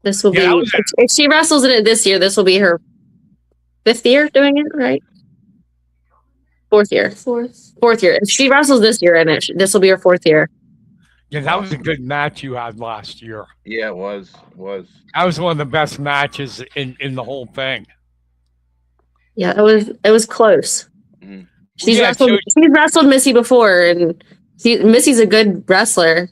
This will Yeah, be if she wrestles in it this year, this will be her 5th year doing it, right? 4th year. 4th year. If she wrestles this year in it, this will be her 4th year. Yeah, that was a good match you had last year. Yeah, it was. That was one of the best matches in the whole thing. Yeah, it was close. Mhm. She's Yeah, wrestled Missy before, and Missy's a good wrestler.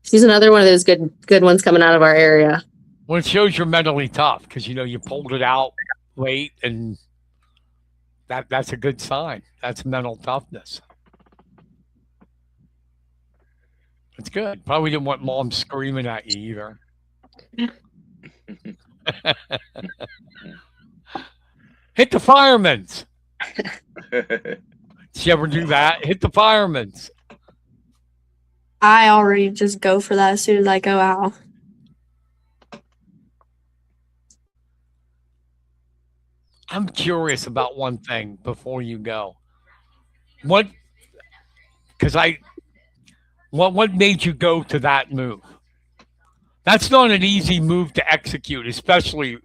She's another one of those good ones coming out of our area. Well, it shows you're mentally tough because you pulled it out late, and that's a good sign. That's mental toughness. It's good. Probably didn't want mom screaming at you either. Hit the firemen's. Did you ever do that? Hit the firemen's. I already just go for that as soon as I go out. I'm curious about one thing before you go. What made you go to that move? That's not an easy move to execute, especially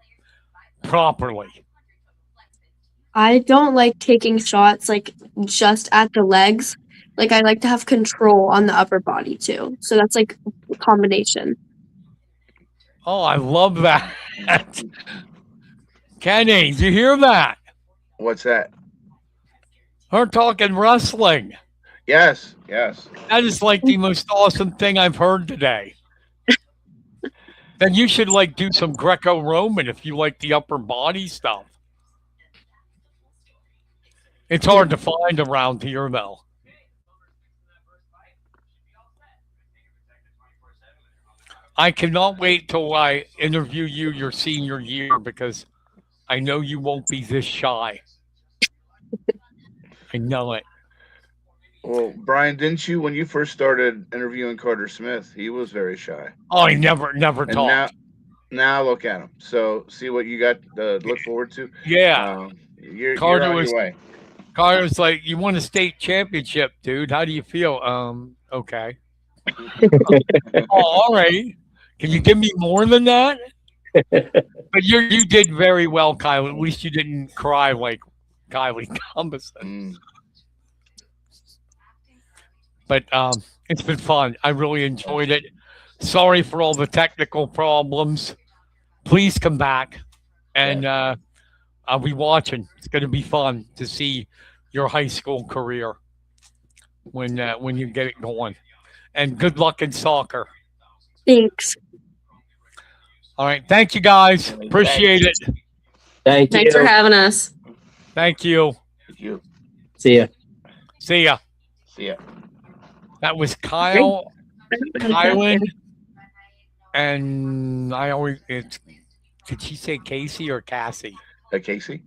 properly. I don't like taking shots like just at the legs. Like I like to have control on the upper body too. So that's like a combination. Oh, I love that. Kenny, did you hear that? What's that? Her talking wrestling. Yes, yes. That is like the most awesome thing I've heard today. Then you should like do some Greco-Roman if you like the upper body stuff. It's hard to find around here though. I cannot wait till I interview you your senior year because I know you won't be this shy. I know it. Well, Brian, didn't you when you first started interviewing Carter Smith? He was very shy, Oh, I never and now talked. now look at him. So see what you got to look forward to. Yeah. You're Carter on was your way. Carter's like, you won a state championship, dude. How do you feel? Okay. Oh, all right. Can you give me more than that? But you did very well, Kyle. At least you didn't cry like Kylie Thomason. Mm. But it's been fun. I really enjoyed it. Sorry for all the technical problems. Please come back, and I'll be watching. It's going to be fun to see your high school career when you get it going. And good luck in soccer. Thanks. All right. Thank you, guys. Appreciate it. Thank you. Thanks for having us. Thank you. Thank you. See ya. See ya. See ya. That was Kyle, Kylinn, and did she say Casey or Cassie? Casey?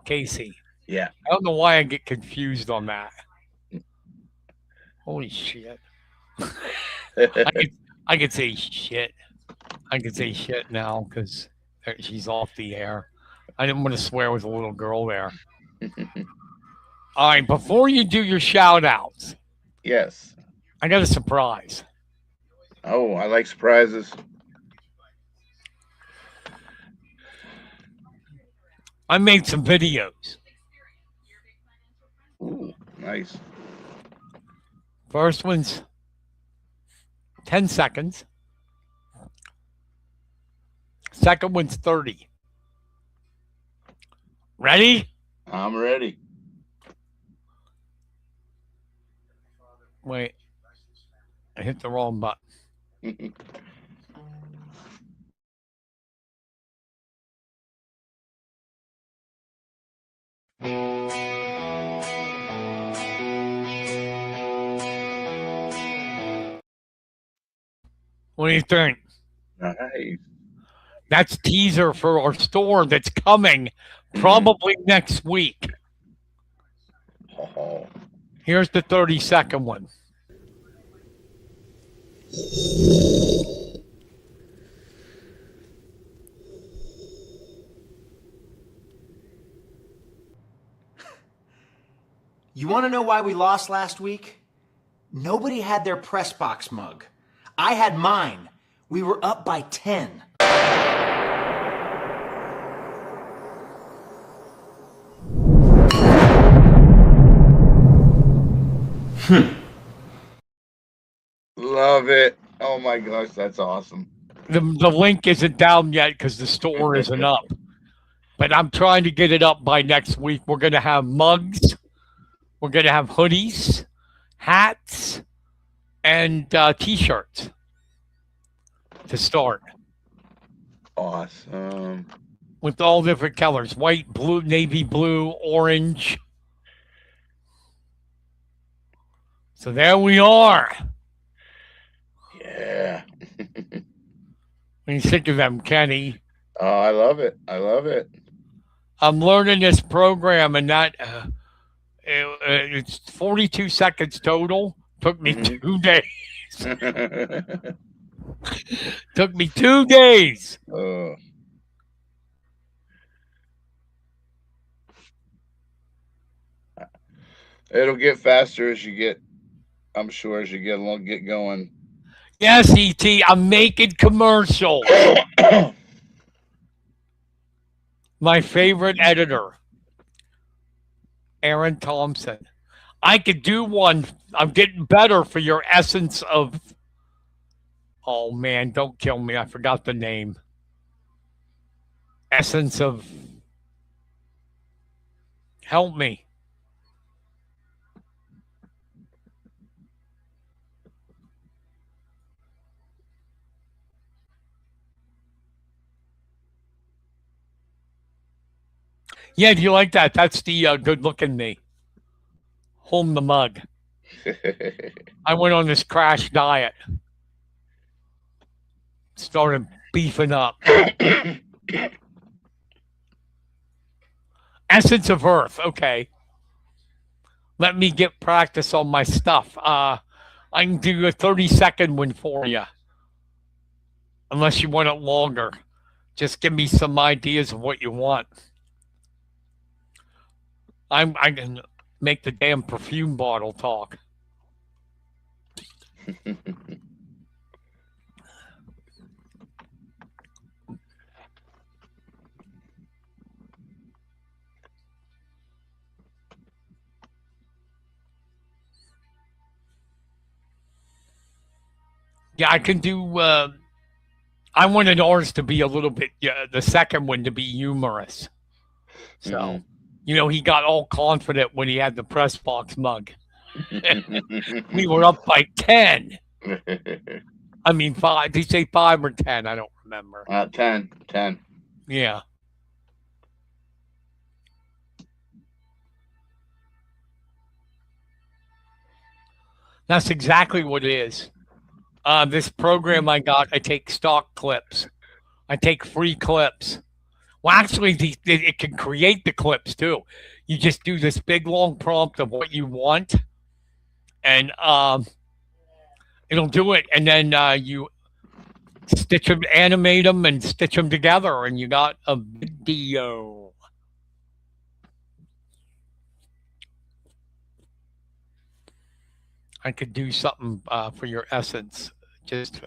Casey. Yeah. I don't know why I get confused on that. Holy shit. I could say shit. I could say shit now because she's off the air. I didn't want to swear with a little girl there. All right, before you do your shout outs, Yes. I got a surprise. Oh, I like surprises. I made some videos. Ooh, nice. First one's 10 seconds. Second one's 30. Ready? I'm ready. Wait. I hit the wrong button. What do you think? Nice. That's teaser for our store that's coming probably next week. Oh. Here's the 30-second one. You want to know why we lost last week? Nobody had their press box mug. I had mine. We were up by 10. Love it. Oh my gosh, that's awesome. The link isn't down yet because the store isn't up. But I'm trying to get it up by next week. We're going to have mugs. We're going to have hoodies, hats, and T-shirts to start. Awesome. With all different colors. White, blue, navy blue, orange. So there we are. Yeah. When you think of them, Kenny. Oh, I love it. I love it. I'm learning this program, and that it's 42 seconds total. Took me 2 days. Took me 2 days. Oh. It'll get faster as you get. I'm sure as you get going. Yes, ET. I'm making commercials. My favorite editor, Aaron Thompson. I could do one. I'm getting better for your essence of. Oh man, don't kill me. I forgot the name. Essence of. Help me. Yeah, do you like that? That's the good-looking me. Home the mug. I went on this crash diet. Started beefing up. Essence of Earth. Okay. Let me get practice on my stuff. I can do a 30-second one for you. Unless you want it longer. Just give me some ideas of what you want. I can make the damn perfume bottle talk. Yeah, I can do. I wanted ours to be a little bit. The second one to be humorous. So, he got all confident when he had the press box mug. We were up by 10. I mean, 5. Did he say 5 or 10? I don't remember. 10. Yeah. That's exactly what it is. This program I got, I take stock clips. I take free clips. Well, actually, it can create the clips too. You just do this big long prompt of what you want, and it'll do it. And then you stitch them, animate them, and stitch them together, and you got a video. I could do something for your essence. Just,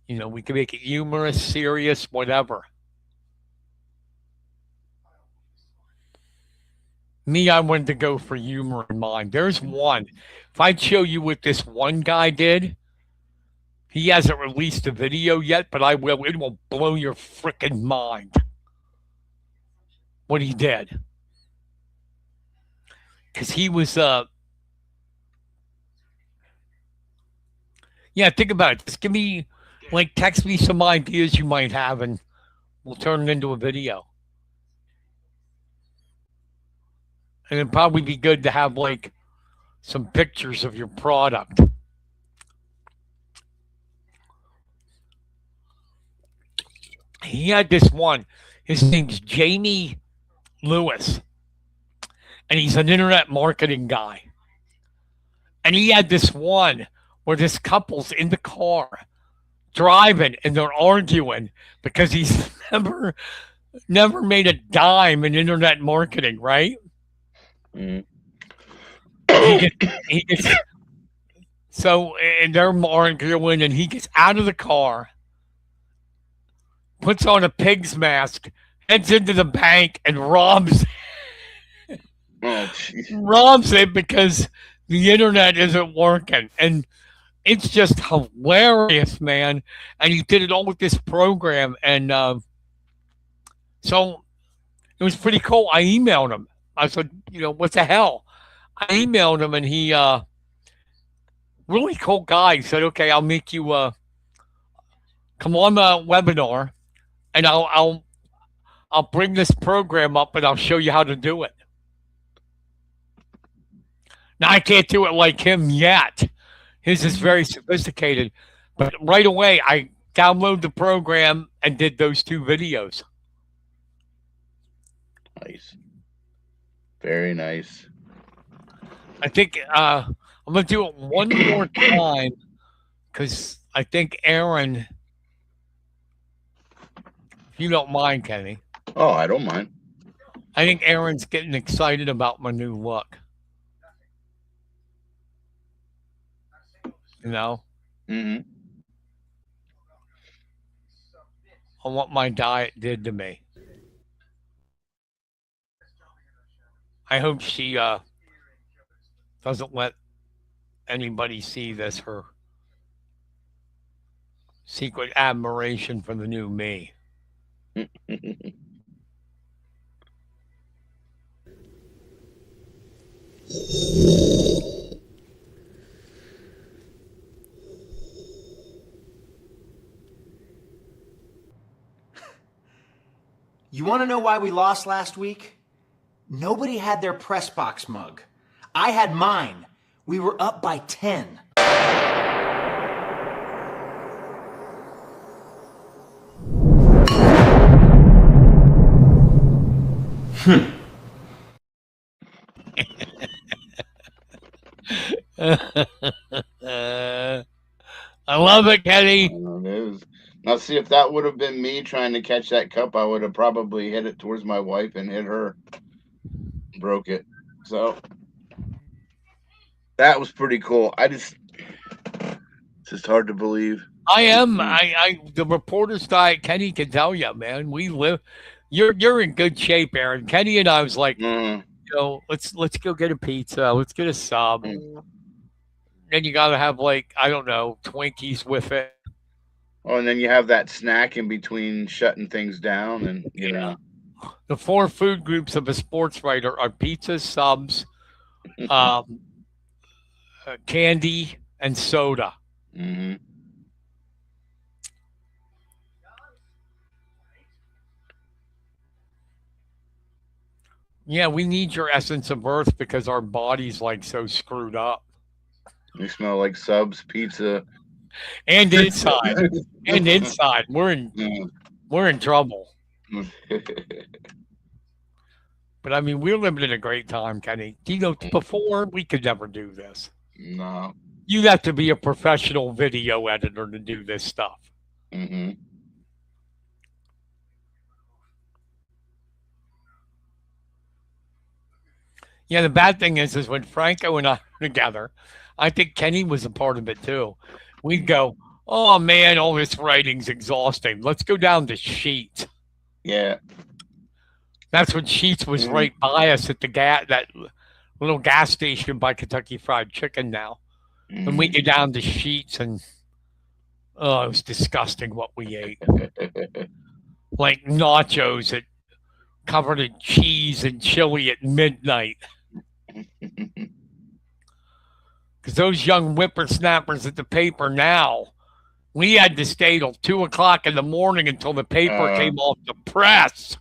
we could make it humorous, serious, whatever. Me, I wanted to go for humor in mine. There's one. If I'd show you what this one guy did, he hasn't released a video yet, but I will. It will blow your freaking mind what he did. Because he was, yeah, think about it. Just text me some ideas you might have, and we'll turn it into a video. And it'd probably be good to have, some pictures of your product. He had this one. His name's Jamie Lewis. And he's an internet marketing guy. And he had this one where this couple's in the car driving and they're arguing because he's never made a dime in internet marketing, right? So, and they're arguing, and he gets out of the car, puts on a pig's mask, heads into the bank, and robs it because the internet isn't working. And it's just hilarious, man. And he did it all with this program. And so it was pretty cool. I emailed him. I said, what the hell? I emailed him, and he, really cool guy. He said, okay, I'll make you come on the webinar, and I'll bring this program up, and I'll show you how to do it. Now, I can't do it like him yet. His is very sophisticated. But right away, I downloaded the program and did those 2 videos. Nice. Very nice. I think I'm going to do it one more time because I think Aaron, if you don't mind, Kenny. Oh, I don't mind. I think Aaron's getting excited about my new look. Mm-hmm. On what my diet did to me. I hope she doesn't let anybody see this, her secret admiration for the new me. You want to know why we lost last week? Nobody had their press box mug. I had mine. We were up by 10. I love it, Kenny. It is. Now, see, if that would have been me trying to catch that cup, I would have probably hit it towards my wife and hit her. Broke it. So that was pretty cool. It's just hard to believe. The reporter's diet, Kenny can tell you, man. We live. You're in good shape, Aaron. Kenny and I was like, let's go get a pizza. Let's get a sub. Then you got to have, like, I don't know, Twinkies with it. Oh, and then you have that snack in between shutting things down, and you know. The 4 food groups of a sports writer are pizza, subs, candy, and soda. Mm-hmm. Yeah, we need your essence of earth because our body's like so screwed up. You smell like subs, pizza, and inside, we're in trouble. But I mean, we're living in a great time, Kenny. You know, before we could never do this. No, you'd have to be a professional video editor to do this stuff. Mm-hmm. Yeah, the bad thing is when Franco and I were together, I think Kenny was a part of it too. We'd go, oh man, all this writing's exhausting. Let's go down to Sheets. Yeah. That's when Sheets was right by us at that little gas station by Kentucky Fried Chicken now. Mm-hmm. And we get down to Sheets and it was disgusting what we ate. Like nachos that covered in cheese and chili at midnight. Because those young whippersnappers at the paper now, we had to stay till 2:00 in the morning until the paper came off the press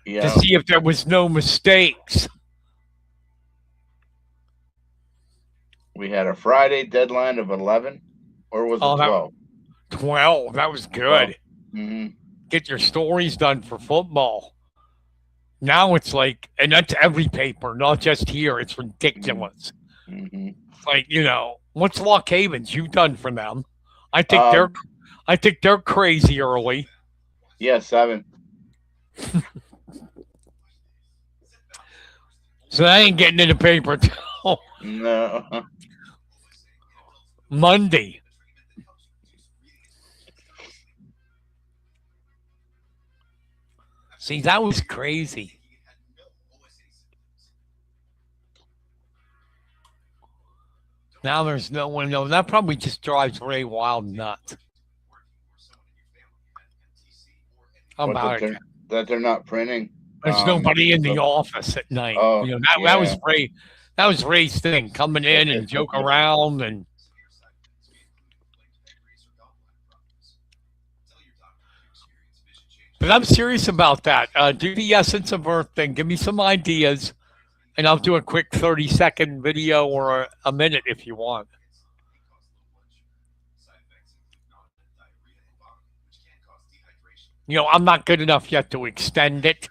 to see if there was no mistakes. We had a Friday deadline of 11, or was it 12? 12. That was good. Mm-hmm. Get your stories done for football. Now it's like, and that's every paper, not just here. It's ridiculous. Mm-hmm. Like, you know, what's Lock Havens you've done for them? I think they're crazy early. Yeah, 7. So I ain't getting in the paper till No. Monday. See, that was crazy. Now there's no one. No, that probably just drives Ray Wild nuts. How about it? That they're not printing. There's nobody in the office at night. Oh, you know, that was Ray. That was Ray's thing, coming in and joke around and. But I'm serious about that. Do the Essence of Earth thing. Give me some ideas, and I'll do a quick 30-second video or a minute if you want. You know, I'm not good enough yet to extend it.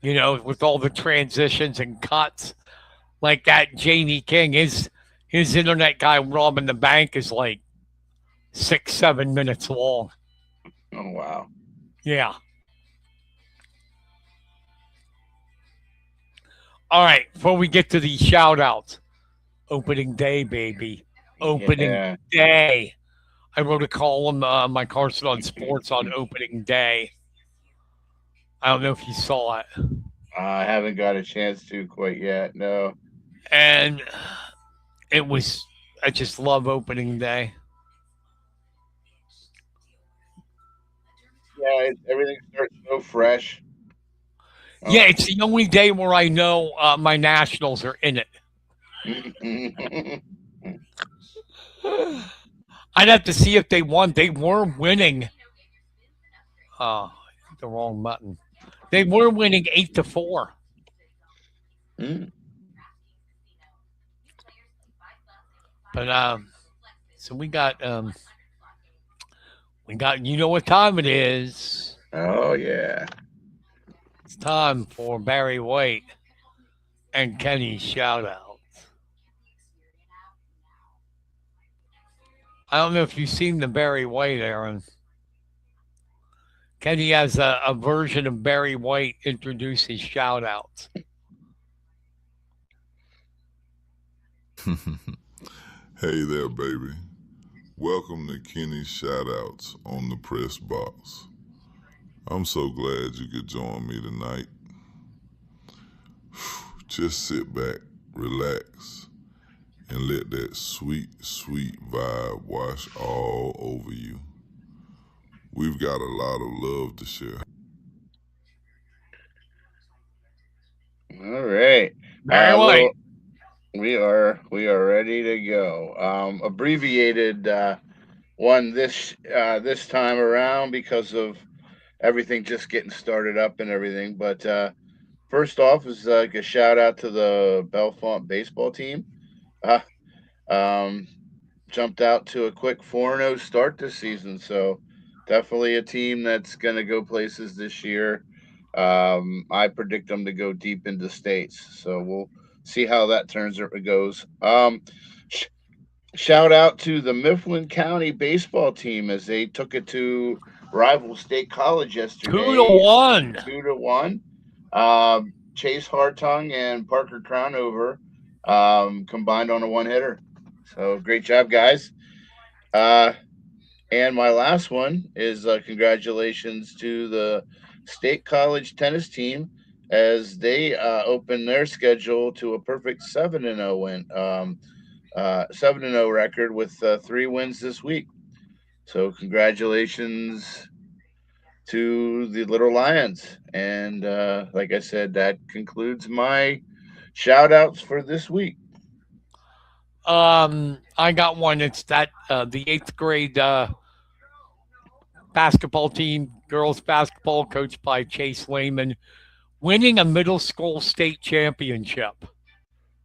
You know, with all the transitions and cuts. Like that Jamie King, his internet guy robbing the bank is like 6-7 minutes long. Oh, wow. Yeah. All right, before we get to these shout-outs, opening day, baby. Opening day. I wrote a column on my Carson on Sports on opening day. I don't know if you saw it. I haven't got a chance to quite yet, no. And I just love opening day. Yeah, everything starts so fresh. Yeah, it's the only day where I know my Nationals are in it. I'd have to see if they won. They were winning. Oh, the wrong button. They were winning 8-4. Mm. But so we got you know what time it is. Oh yeah. It's time for Barry White and Kenny's shout out. I don't know if you've seen the Barry White, Aaron. Kenny has a version of Barry White introduce his shout outs. Hey there, baby. Welcome to Kenny's Shoutouts on the Press Box. I'm so glad you could join me tonight. Just sit back, relax, and let that sweet, sweet vibe wash all over you. We've got a lot of love to share. All right. Barry White. We are ready to go. Abbreviated one this time around because of everything just getting started up and everything. But first off is like a shout out to the Bellefonte baseball team. Uh, um, Jumped out to a quick 4-0 start this season, so definitely a team that's going to go places this year. I predict them to go deep into states, so we'll see how that goes. Shout out to the Mifflin County baseball team as they took it to rival State College yesterday, 2-1. 2-1. Chase Hartung and Parker Crownover combined on a one hitter. So great job, guys. And my last one is congratulations to the State College tennis team as they open their schedule to a perfect 7-0 win, 7-0 record with 3 wins this week. So congratulations to the Little Lions. And like I said, that concludes my shout outs for this week. I got one. It's that the 8th grade basketball team, girls basketball, coached by Chase Lehman, winning a middle school state championship.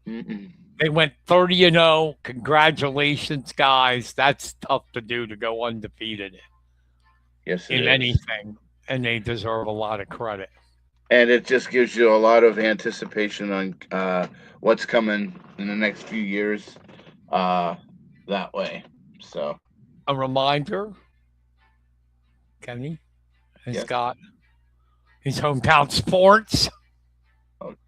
Mm-mm. They went 30-0. Congratulations, guys. That's tough to do, to go undefeated Yes, it in is. anything, and they deserve a lot of credit. And it just gives you a lot of anticipation on what's coming in the next few years that way. So A reminder, Kenny has Yes. got his hometown sports.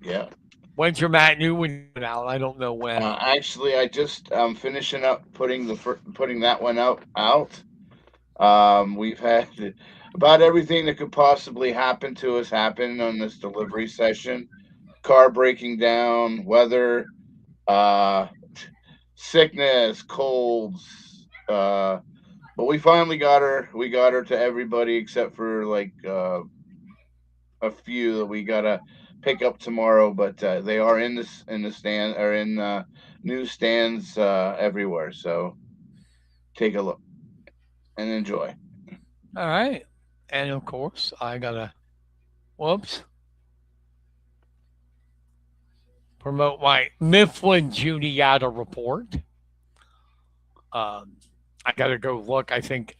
yeah. When's your Matt Newman out? I don't know when. Actually, I just finishing up putting that one out. We've had about everything that could possibly happen to us happen on this delivery session. Car breaking down, weather, sickness, colds. But we finally got her. We got her to everybody except for like a few that we gotta pick up tomorrow. But they are in the stand or in newsstands everywhere. So take a look and enjoy. All right. And of course, I got to, whoops, promote my Mifflin Juniata report. I got to go look. I think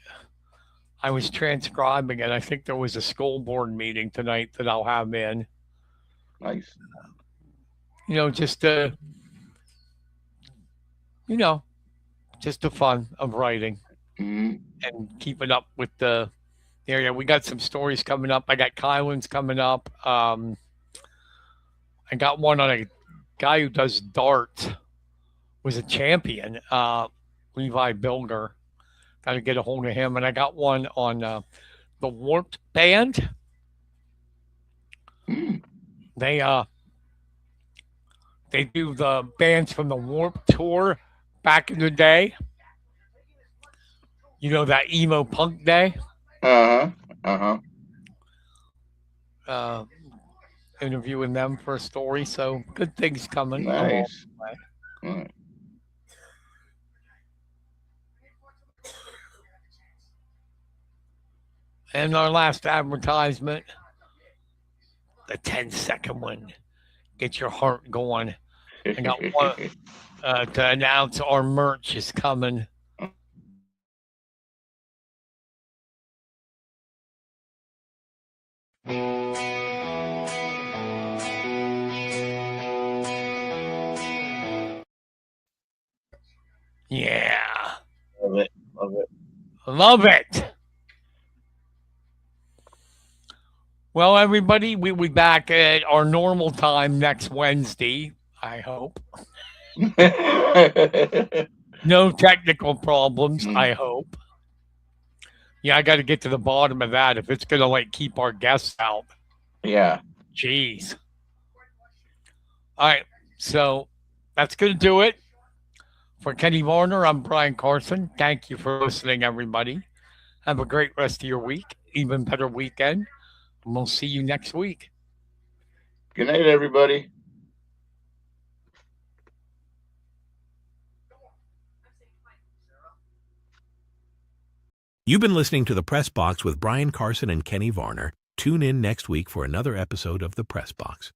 I was transcribing it. I think there was a school board meeting tonight that I'll have in. Nice. Just just the fun of writing Mhm. and keeping up with the area. We got some stories coming up. I got Kylinn's coming up. I got one on a guy who does darts, was a champion, Levi Bilger. Got to get a hold of him. And I got one on the Warped Band. Mm. They do the bands from the Warped Tour back in the day. You know, that emo punk day. Interviewing them for a story. So good things coming. Nice. Right. And our last advertisement the 10-second one. Get your heart going. I got one to announce our merch is coming. Yeah. Love it. Love it. Love it. Well, everybody, we'll be back at our normal time next Wednesday, I hope. No technical problems, I hope. Yeah, I got to get to the bottom of that if it's going to like keep our guests out. Yeah. Jeez. All right. So that's going to do it. For Kenny Varner, I'm Brian Carson. Thank you for listening, everybody. Have a great rest of your week, even better weekend. And we'll see you next week. Good night, everybody. You've been listening to The Press Box with Brian Carson and Kenny Varner. Tune in next week for another episode of The Press Box.